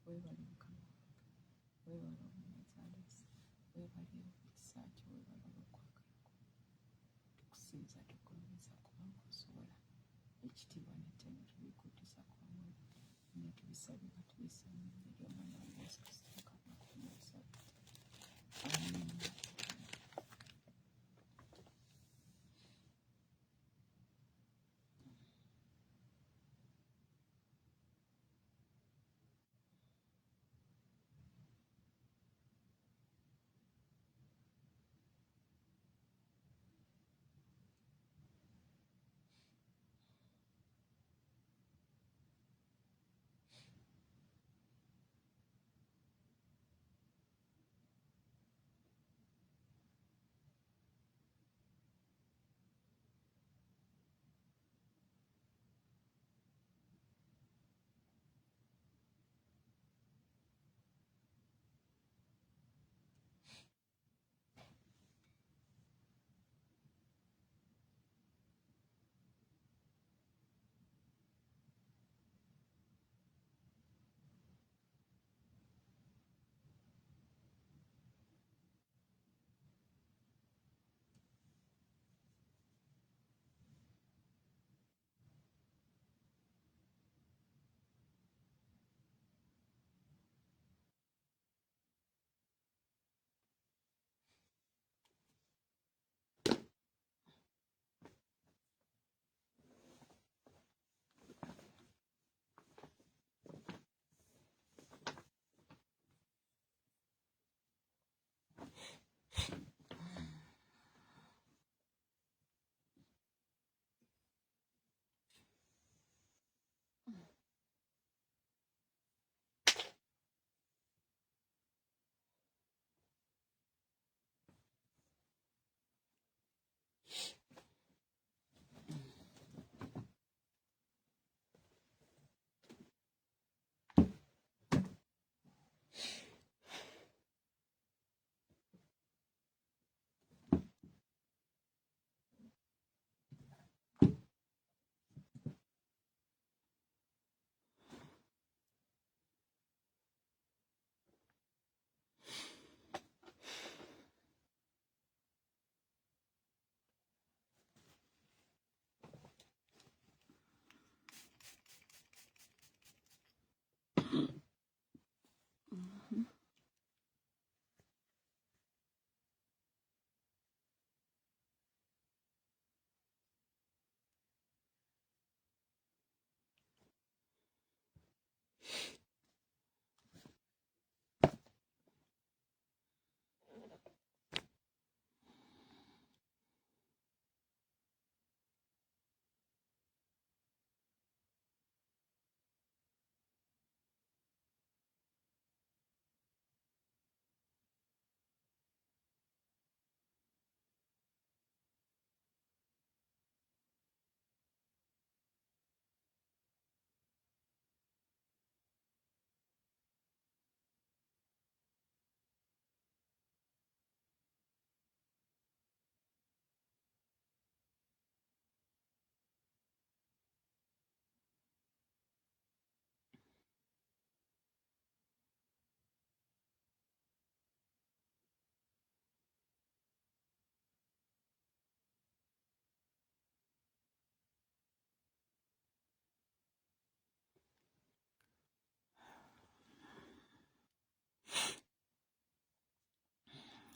weebale Mukama wange, weebale Omunnazaaleesi, weebale olw'ekisa kyo, weebale olw'okwagala kwo. Tukusinza tukugulumiza kubanga osobola, ekitiibwa n'ettendo tubikuddiza kubanga oli ne tubisabye nga tubisaba mu linnya ly'Omwana wa Yesu Kristo Mukama waffe. Amiina.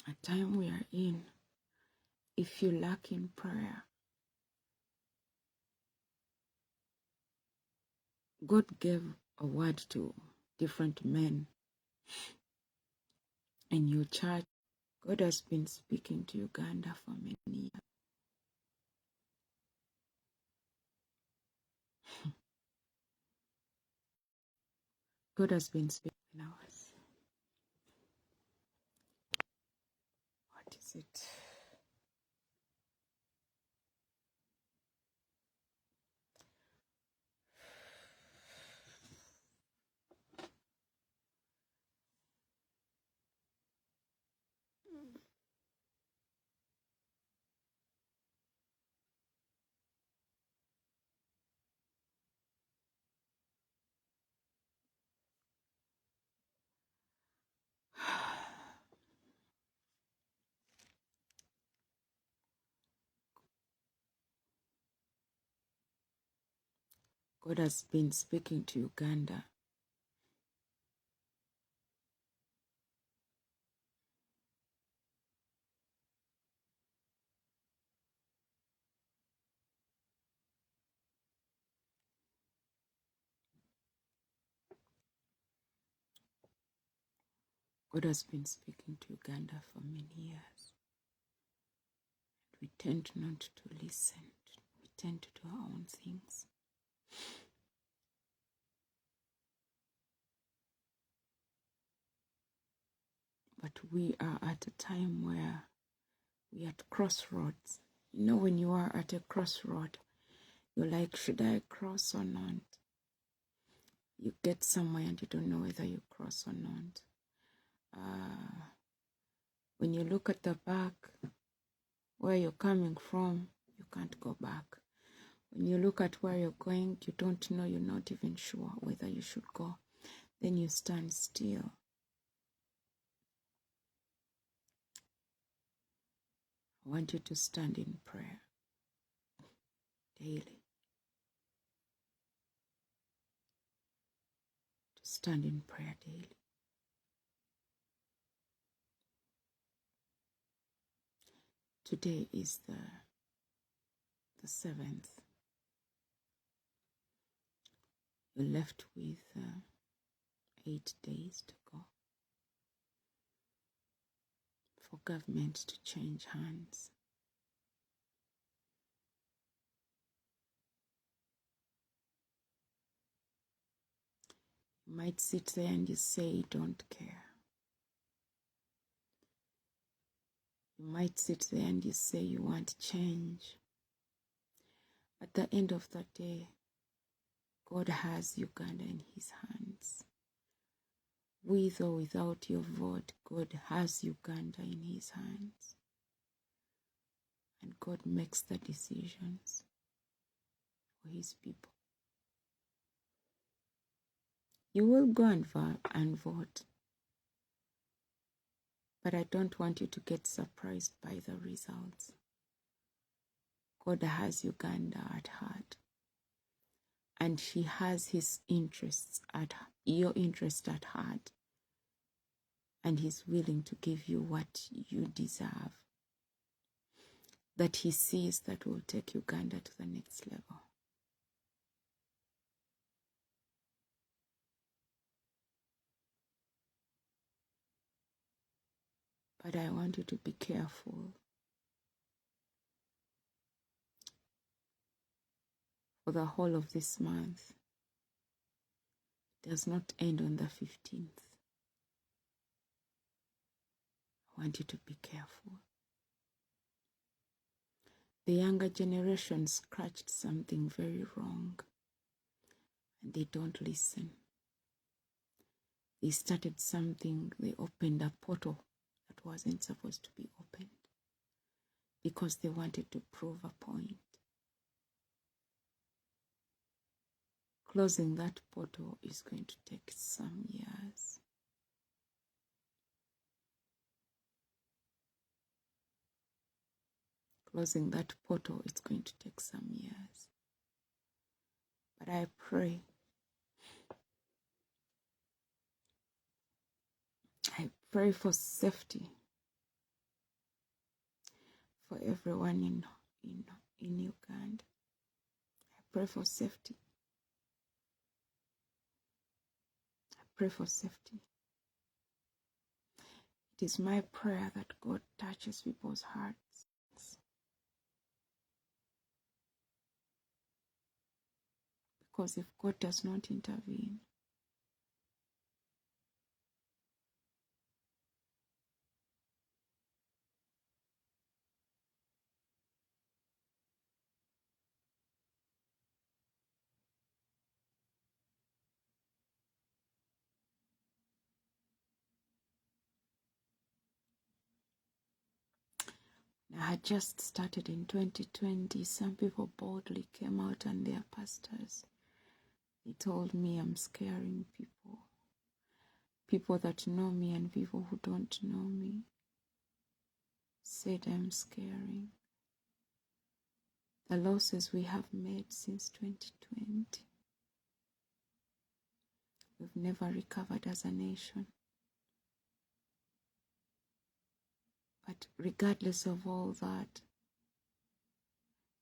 a time we are in, if you lack in prayer, God gave a word to different men in your church. God has been speaking to Uganda for many years. God has been speaking hours. What is it? God has been speaking to Uganda. God has been speaking to Uganda for many years. We tend not to listen. We tend to do our own things. But we are at a time where we are at crossroads. You know, when you are at a crossroad, you're like, should I cross or not? You get somewhere and you don't know whether you cross or not. When you look at the back, where you're coming from, you can't go back. When you look at where you're going, you don't know, you're not even sure whether you should go. Then you stand still. I want you to stand in prayer daily. To stand in prayer daily. Today is the 7th. You're left with 8 days to go for government to change hands. You might sit there and you say you don't care. You might sit there and you say you want change. At the end of the day, God has Uganda in his hands. With or without your vote, God has Uganda in his hands. And God makes the decisions for his people. You will go and vote. But I don't want you to get surprised by the results. God has Uganda at heart. And he has his interests at your interest at heart. And he's willing to give you what you deserve. That he sees that will take Uganda to the next level. But I want you to be careful. For the whole of this month, it does not end on the 15th. I want you to be careful. The younger generation scratched something very wrong, and they don't listen. They started something, they opened a portal that wasn't supposed to be opened because they wanted to prove a point. Closing that portal is going to take some years. Closing that portal is going to take some years. But I pray for safety for everyone in Uganda. I pray for safety. I pray for safety. It is my prayer that God touches people's hearts. Because if God does not intervene, I had just started in 2020. Some people boldly came out, and their pastors, they told me I'm scaring people. People that know me and people who don't know me said I'm scaring. The losses we have made since 2020, we've never recovered as a nation. But regardless of all that,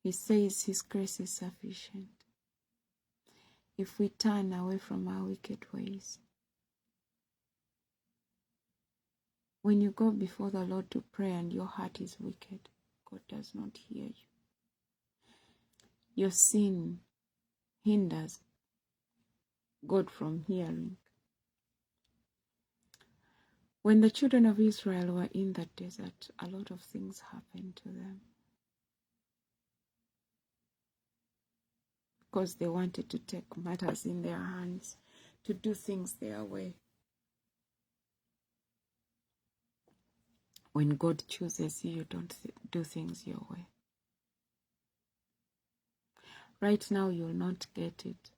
He says His grace is sufficient. If we turn away from our wicked ways, when you go before the Lord to pray and your heart is wicked, God does not hear you. Your sin hinders God from hearing. When the children of Israel were in the desert, a lot of things happened to them because they wanted to take matters in their hands, to do things their way. When God chooses you, you don't do things your way. Right now, you'll not get it.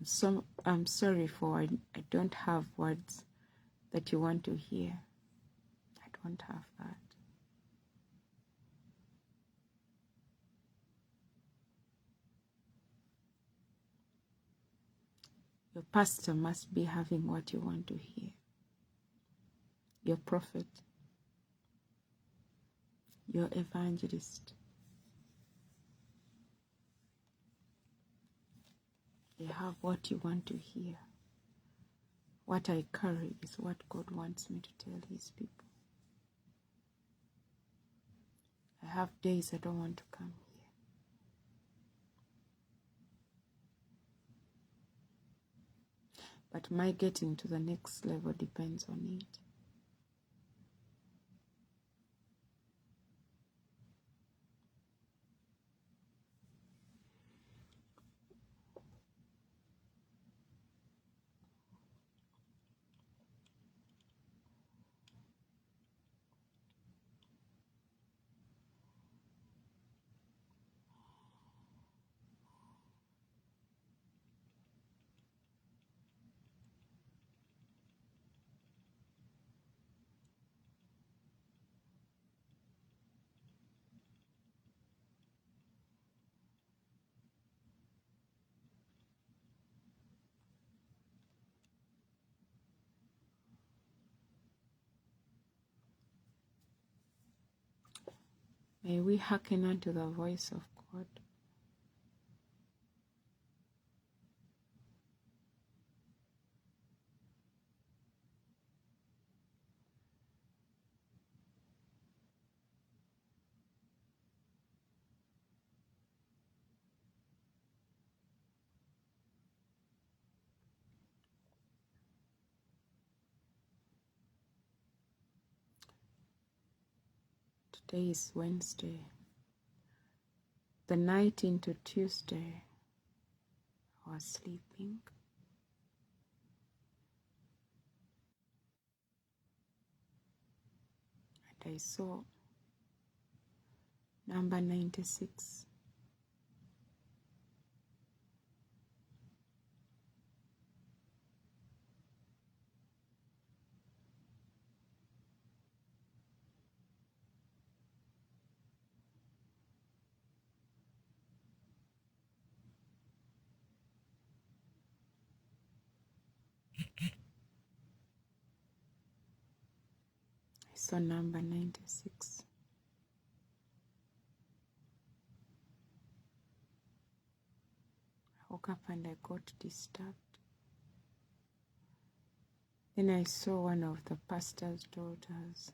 So I'm sorry for I don't have words that you want to hear. I don't have that. Your pastor must be having what you want to hear. Your prophet, your evangelist. They have what you want to hear. What I carry is what God wants me to tell His people. I have days I don't want to come here. But my getting to the next level depends on it. May we hearken unto the voice of God. Today is Wednesday. The night into Tuesday, I was sleeping. And I saw number 96. saw number 96. I woke up and I got disturbed. Then I saw one of the pastor's daughters.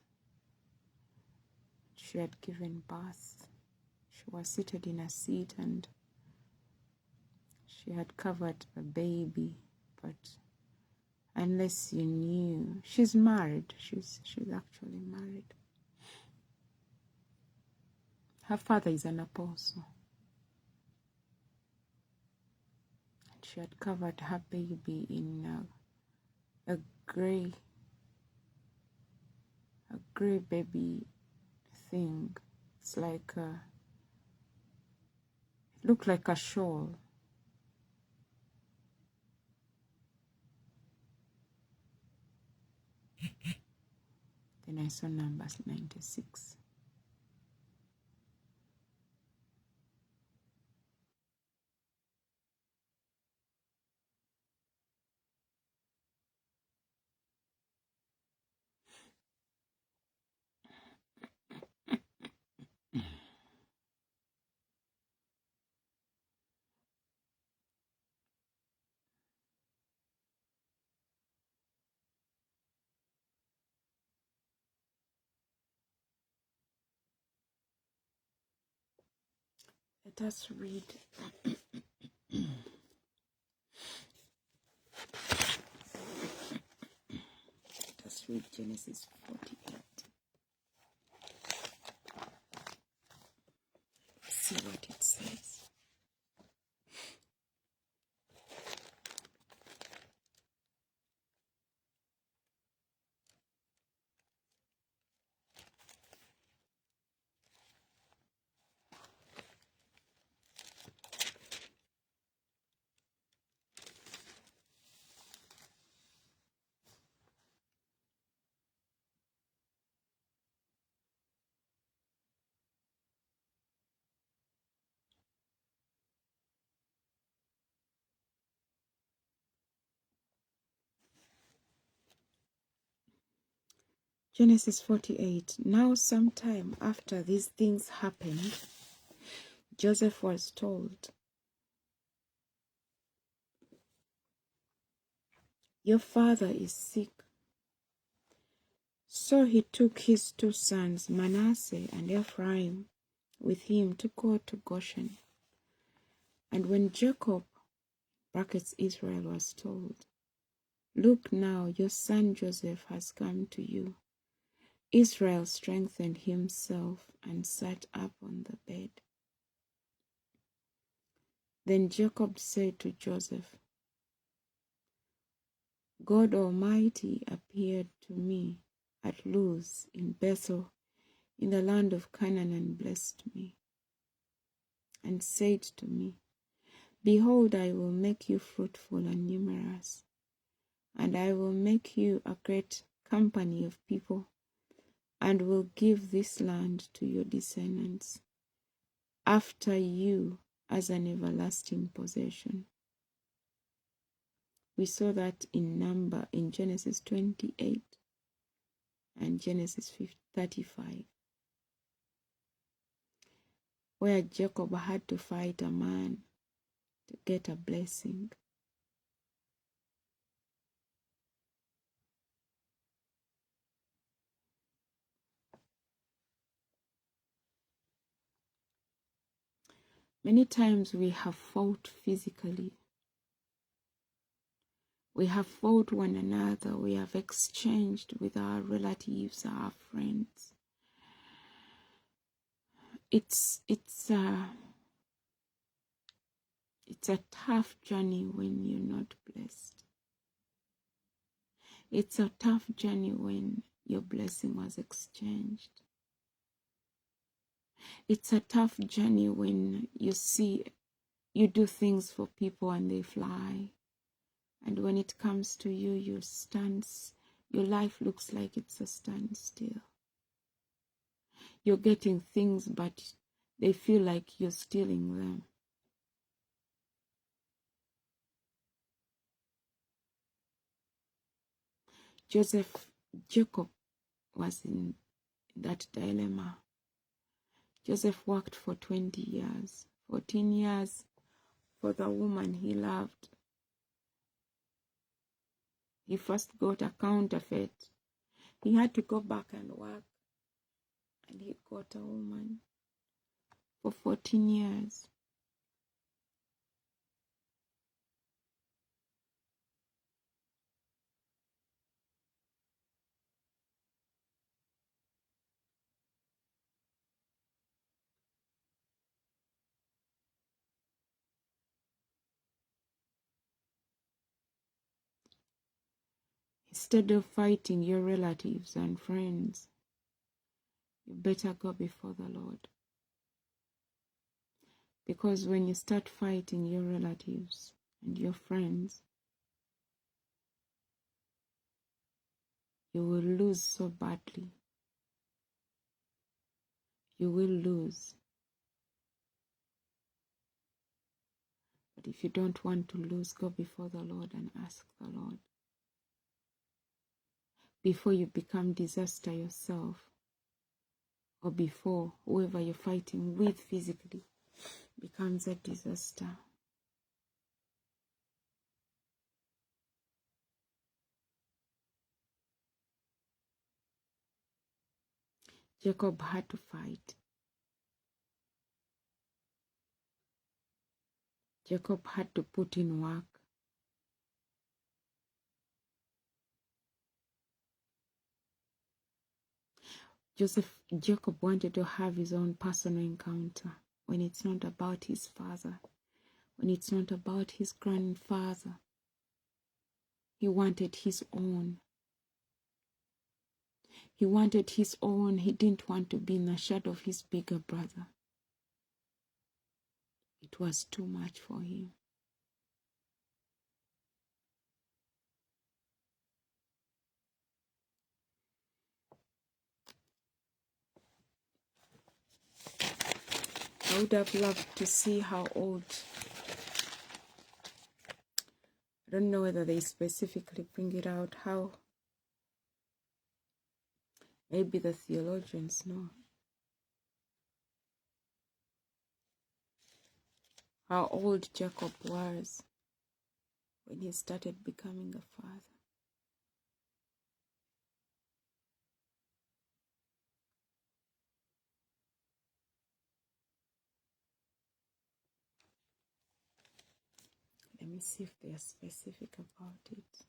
She had given birth. She was seated in a seat and she had covered a baby, but unless you knew, she's married. She's actually married. Her father is an apostle. And she had covered her baby in a gray baby thing. It's like it looked like a shawl. Then I saw numbers 96. Let us read. Let us read Genesis 48. See what it says. Genesis 48. Now sometime after these things happened, Joseph was told, "Your father is sick." So he took his 2 sons, Manasseh and Ephraim, with him to go to Goshen. And when Jacob, brackets Israel, was told, "Look now, your son Joseph has come to you," Israel strengthened himself and sat up on the bed. Then Jacob said to Joseph, "God Almighty appeared to me at Luz in Bethel in the land of Canaan and blessed me, and said to me, Behold, I will make you fruitful and numerous, and I will make you a great company of people, and will give this land to your descendants after you as an everlasting possession." We saw that in Genesis 28 and Genesis 35, where Jacob had to fight a man to get a blessing. Many times we have fought physically. We have fought one another. We have exchanged with our relatives, our friends. It's a tough journey when you're not blessed. It's a tough journey when your blessing was exchanged. It's a tough journey when you do things for people and they fly. And when it comes to you, your life looks like it's a standstill. You're getting things, but they feel like you're stealing them. Jacob was in that dilemma. Joseph worked for 20 years, 14 years for the woman he loved. He first got a counterfeit. He had to go back and work, and he got a woman for 14 years. Instead of fighting your relatives and friends, you better go before the Lord. Because when you start fighting your relatives and your friends, you will lose so badly. You will lose. But if you don't want to lose, go before the Lord and ask the Lord. Before you become disaster yourself, or before whoever you're fighting with physically becomes a disaster. Jacob had to fight. Jacob had to put in work. Jacob wanted to have his own personal encounter when it's not about his father, when it's not about his grandfather. He wanted his own. He wanted his own. He didn't want to be in the shadow of his bigger brother. It was too much for him. I would have loved to see how old. I don't know whether they specifically bring it out, how. Maybe the theologians know. How old Jacob was when he started becoming a father. Let me see if they are specific about it.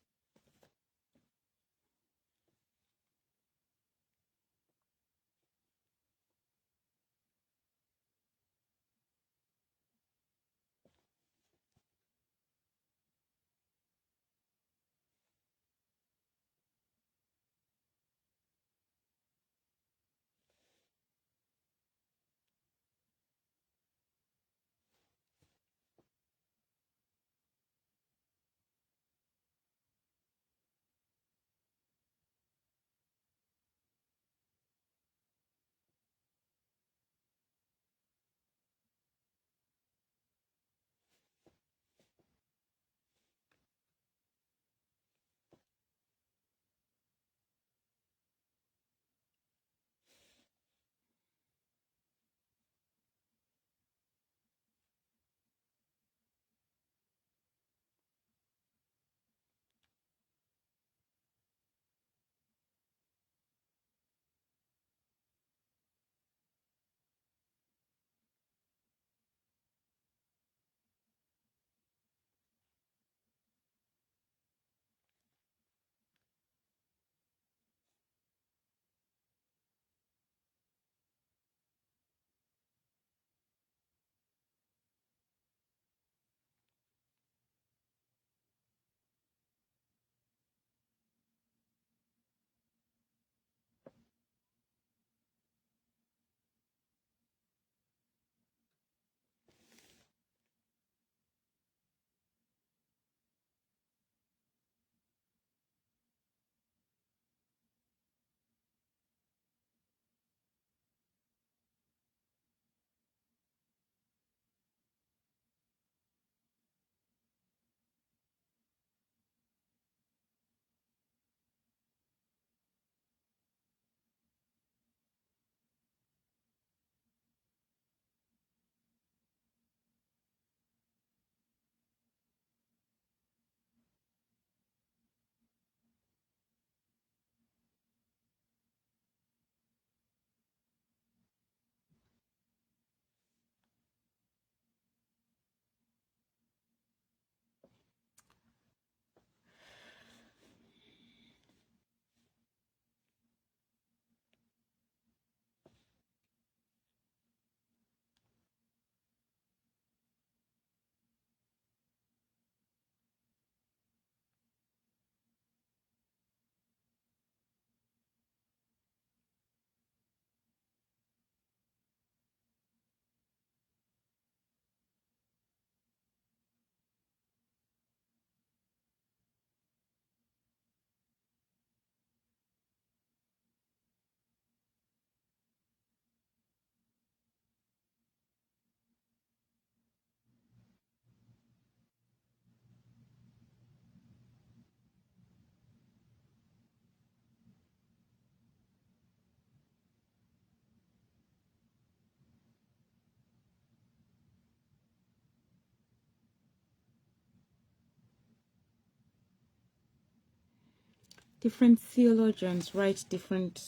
Different theologians write different.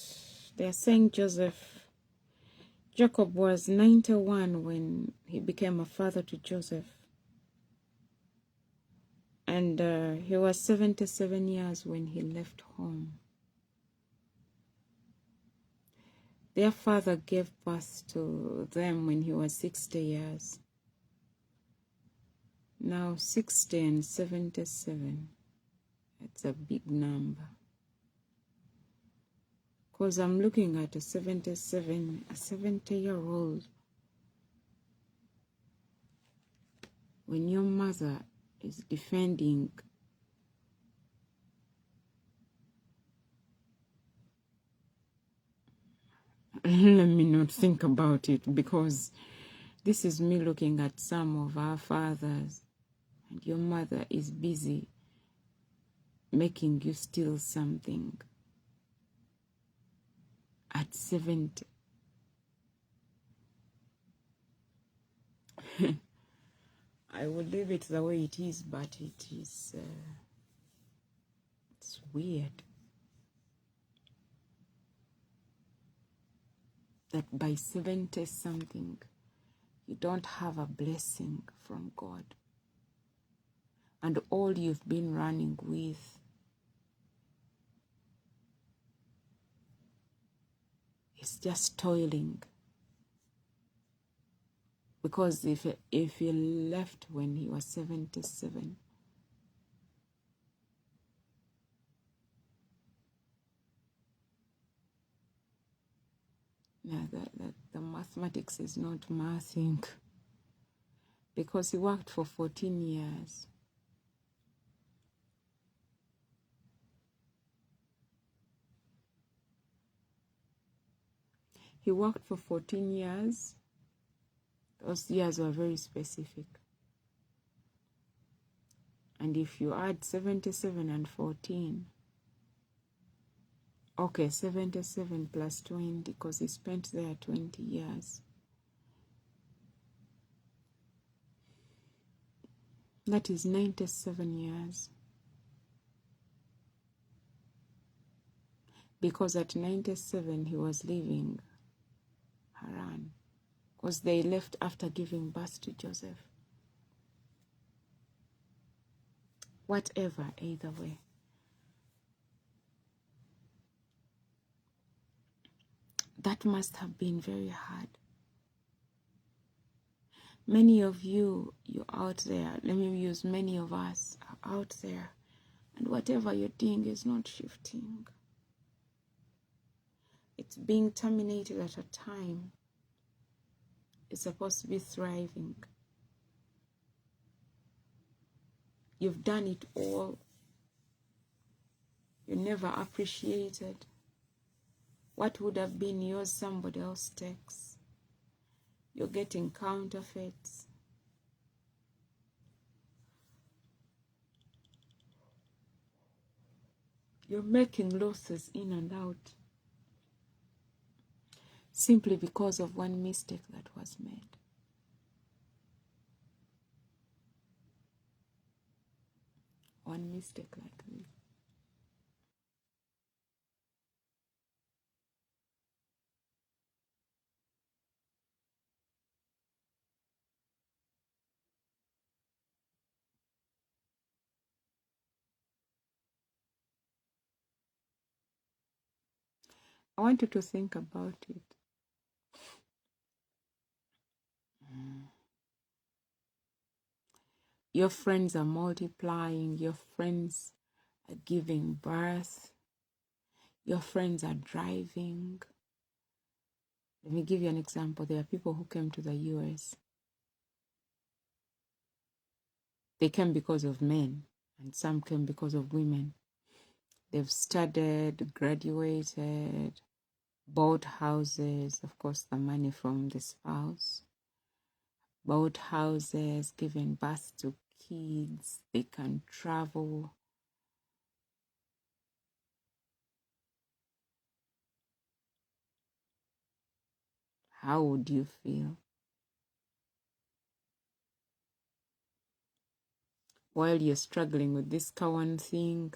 They're saying Jacob was 91 when he became a father to Joseph. And he was 77 years when he left home. Their father gave birth to them when he was 60 years. Now 60 and 77, it's a big number. Because I'm looking at a 70-year-old. When your mother is defending let me not think about it, because this is me looking at some of our fathers, and your mother is busy making you steal something at 70. I will leave it the way it is, but it is it's weird that by 70 something you don't have a blessing from God, and all you've been running with is just toiling. Because if he left when he was 77, yeah, the mathematics is not mathing. Because he worked for 14 years. He worked for 14 years. Those years were very specific. And if you add 77 and 14, okay, 77 plus 20, because he spent there 20 years. That is 97 years. Because at 97 he was leaving Haran. Because they left after giving birth to Joseph. Whatever, either way. That must have been very hard. Many of you out there, let me use many of us are out there, and whatever you're doing is not shifting. It's being terminated at a time. It's supposed to be thriving. You've done it all. You never appreciated. What would have been yours, somebody else takes. You're getting counterfeits. You're making losses in and out. Simply because of one mistake that was made. One mistake like this. I want you to think about it. Your friends are multiplying. Your friends are giving birth. Your friends are driving. Let me give you an example. There are people who came to the US. They came because of men, and some came because of women. They've studied, graduated, bought houses, of course, the money from the spouse, bought houses, given birth to kids, they can travel. How would you feel? While you're struggling with this Kawan thing,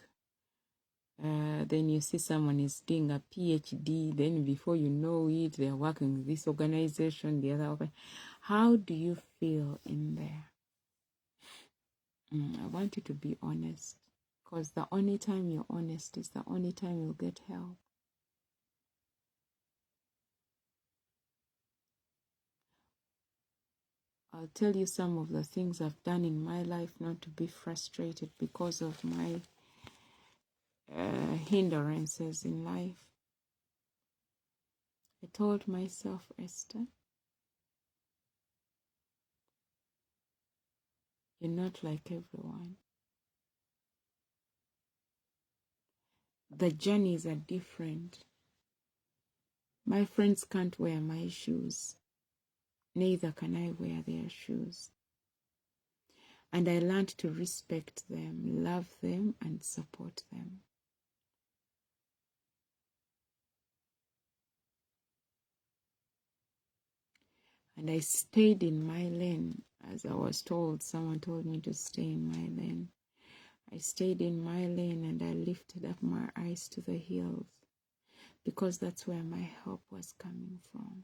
Then you see someone is doing a PhD, then before you know it, they're working with this organization, the other. How do you feel in there? I want you to be honest, because the only time you're honest is the only time you'll get help. I'll tell you some of the things I've done in my life not to be frustrated because of my hindrances in life. I told myself, Esther, you're not like everyone. The journeys are different. My friends can't wear my shoes. Neither can I wear their shoes. And I learned to respect them, love them, and support them. And I stayed in my lane, as I was told. Someone told me to stay in my lane. I stayed in my lane and I lifted up my eyes to the hills, because that's where my help was coming from.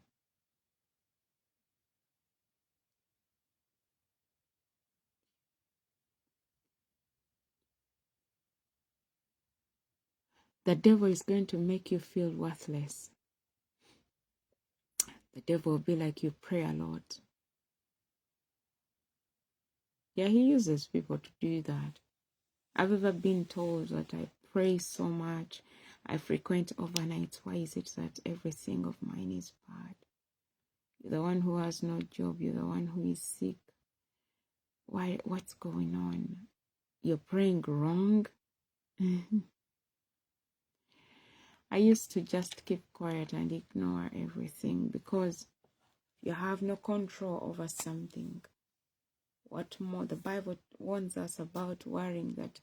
The devil is going to make you feel worthless. The devil will be like, you pray a lot. Yeah, he uses people to do that. I've ever been told that I pray so much, I frequent overnights. Why is it that everything of mine is bad? You're the one who has no job. You're the one who is sick. Why? What's going on? You're praying wrong. I used to just keep quiet and ignore everything, because you have no control over something. What more? The Bible warns us about worrying, that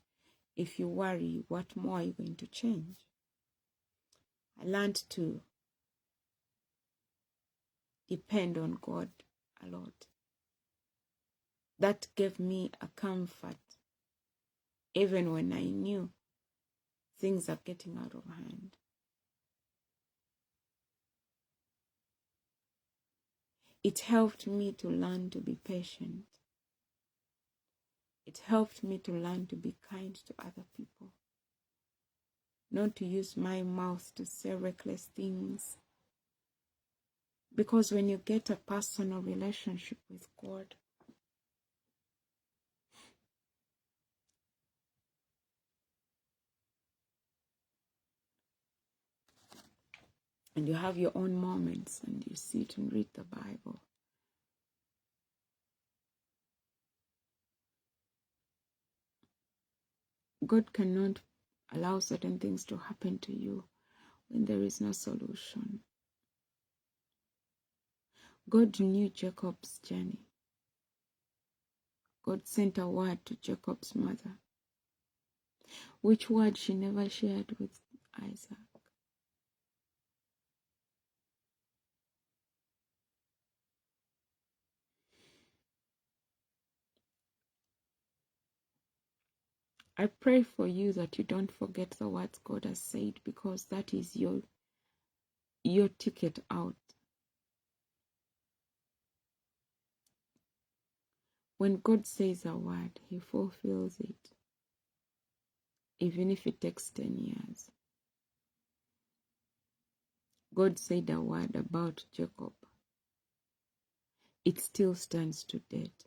if you worry, what more are you going to change? I learned to depend on God a lot. That gave me a comfort, even when I knew things are getting out of hand. It helped me to learn to be patient. It helped me to learn to be kind to other people. Not to use my mouth to say reckless things. Because when you get a personal relationship with God, and you have your own moments and you sit and read the Bible, God cannot allow certain things to happen to you when there is no solution. God knew Jacob's journey. God sent a word to Jacob's mother, which word she never shared with Isaac. I pray for you that you don't forget the words God has said, because that is your ticket out. When God says a word, he fulfills it, even if it takes 10 years. God said a word about Jacob. It still stands to date.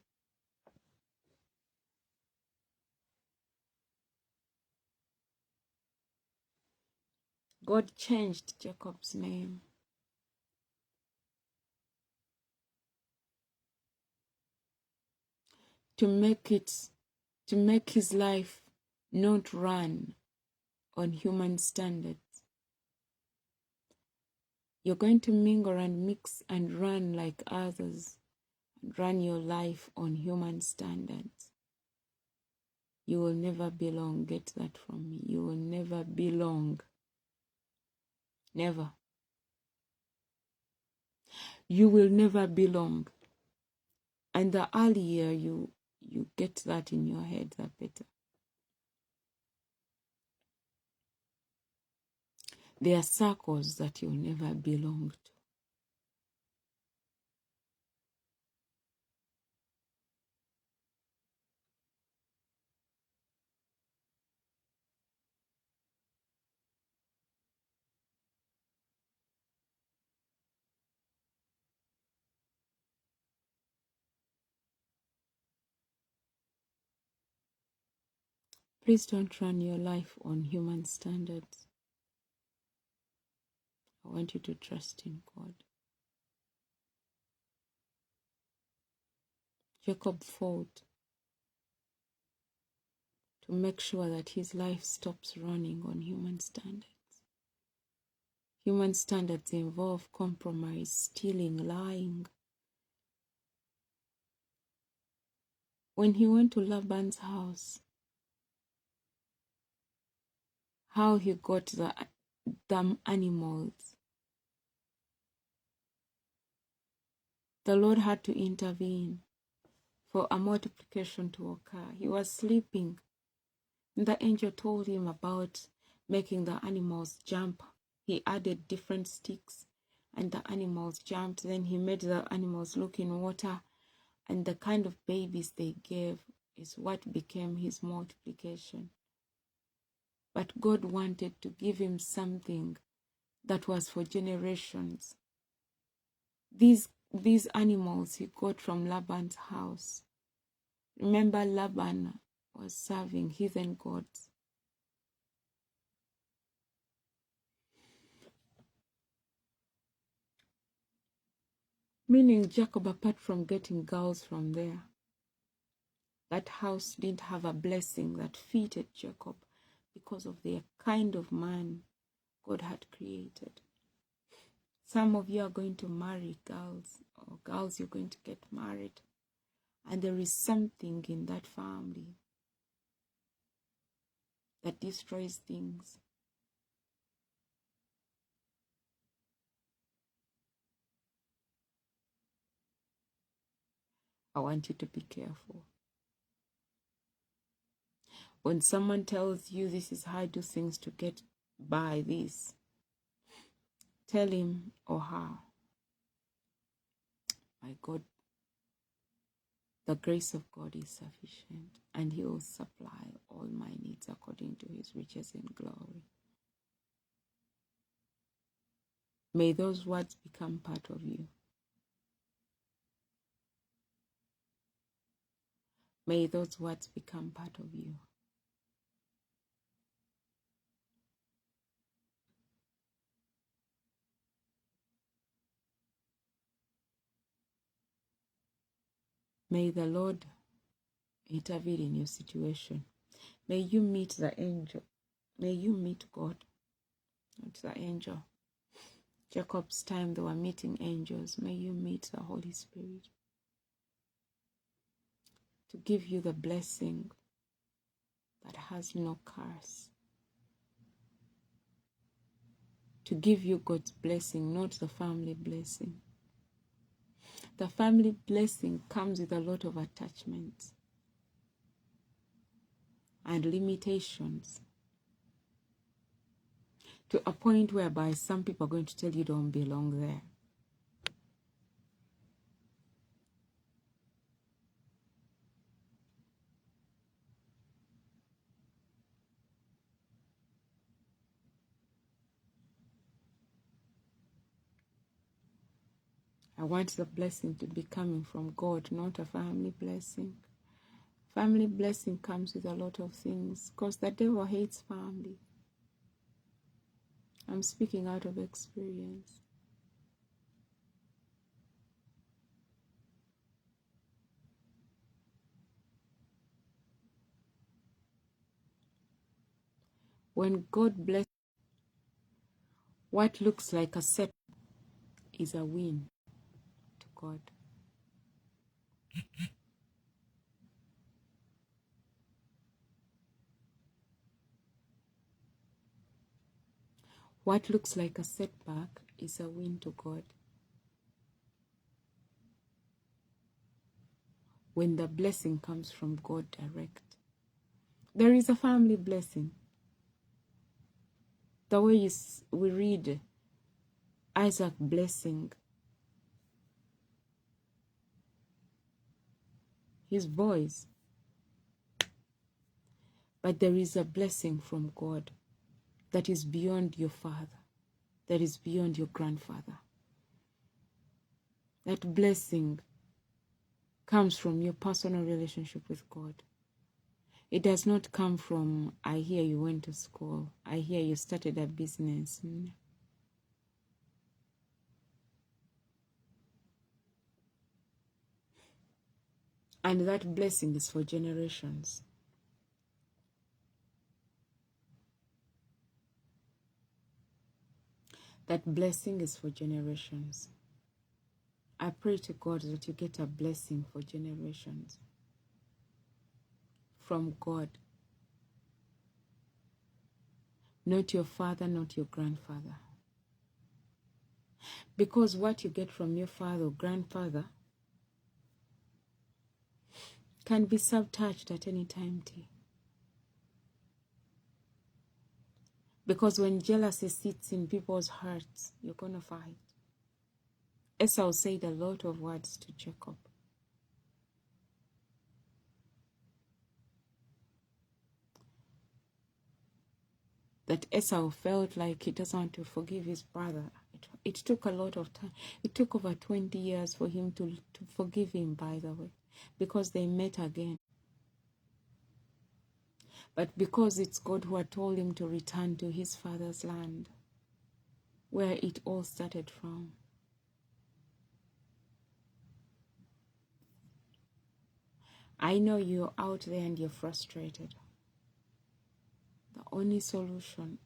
God changed Jacob's name to make his life not run on human standards. You're going to mingle and mix and run like others, and run your life on human standards. You will never belong. Get that from me. You will never belong. Never. You will never belong. And the earlier you get that in your head, the better. There are circles that you'll never belong to. Please don't run your life on human standards. I want you to trust in God. Jacob fought to make sure that his life stops running on human standards. Human standards involve compromise, stealing, lying. When he went to Laban's house, how he got the damn animals, the Lord had to intervene for a multiplication to occur. He was sleeping. And the angel told him about making the animals jump. He added different sticks and the animals jumped. Then he made the animals look in water, and the kind of babies they gave is what became his multiplication. But God wanted to give him something that was for generations. These animals he got from Laban's house. Remember, Laban was serving heathen gods. Meaning Jacob, apart from getting girls from there, that house didn't have a blessing that fitted Jacob because of the kind of man God had created. Some of you are going to marry girls, or girls you're going to get married, and there is something in that family that destroys things. I want you to be careful. When someone tells you this is how I do things to get by this, tell him or her, my God, the grace of God is sufficient, and he will supply all my needs according to his riches in glory. May those words become part of you. May those words become part of you. May the Lord intervene in your situation. May you meet the angel. May you meet God, not the angel. Jacob's time, they were meeting angels. May you meet the Holy Spirit to give you the blessing that has no curse. To give you God's blessing, not the family blessing. The family blessing comes with a lot of attachments and limitations, to a point whereby some people are going to tell you don't belong there. I want the blessing to be coming from God, not a family blessing. Family blessing comes with a lot of things because the devil hates family. I'm speaking out of experience. When God blesses, what looks like a set is a win to God. What looks like a setback is a win to God. When the blessing comes from God direct, there is a family blessing. The way we read Isaac blessing his boys. But there is a blessing from God that is beyond your father, that is beyond your grandfather. That blessing comes from your personal relationship with God. It does not come from, I hear you went to school, I hear you started a business. And that blessing is for generations. That blessing is for generations. I pray to God that you get a blessing for generations from God. Not your father, not your grandfather. Because what you get from your father or grandfather can be sabotaged at any time, T. Because when jealousy sits in people's hearts, you're going to fight. Esau said a lot of words to Jacob. That Esau felt like he doesn't want to forgive his brother. It took a lot of time. It took over 20 years for him to forgive him, by the way, because they met again. But because it's God who had told him to return to his father's land, where it all started from. I know you're out there and you're frustrated. The only solution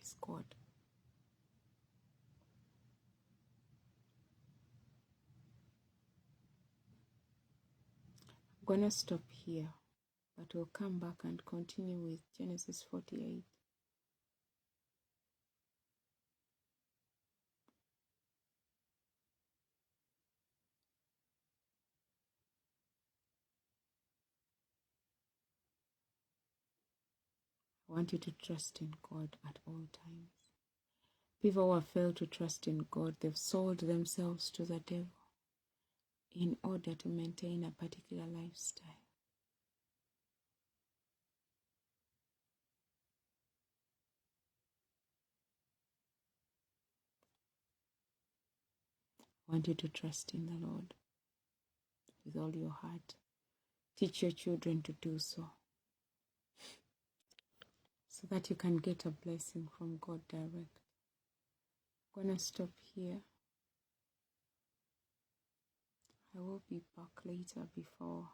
is God. I'm going to stop here, but we'll come back and continue with Genesis 48. I want you to trust in God at all times. People who have failed to trust in God, they've sold themselves to the devil in order to maintain a particular lifestyle. I want you to trust in the Lord with all your heart. Teach your children to do so that you can get a blessing from God direct. I'm going to stop here. I will be back later before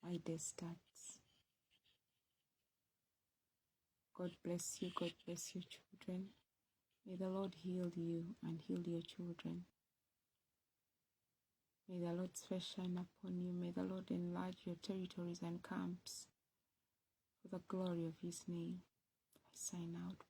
my day starts. God bless you. God bless your children. May the Lord heal you and heal your children. May the Lord's face shine upon you. May the Lord enlarge your territories and camps for the glory of his name. I sign out.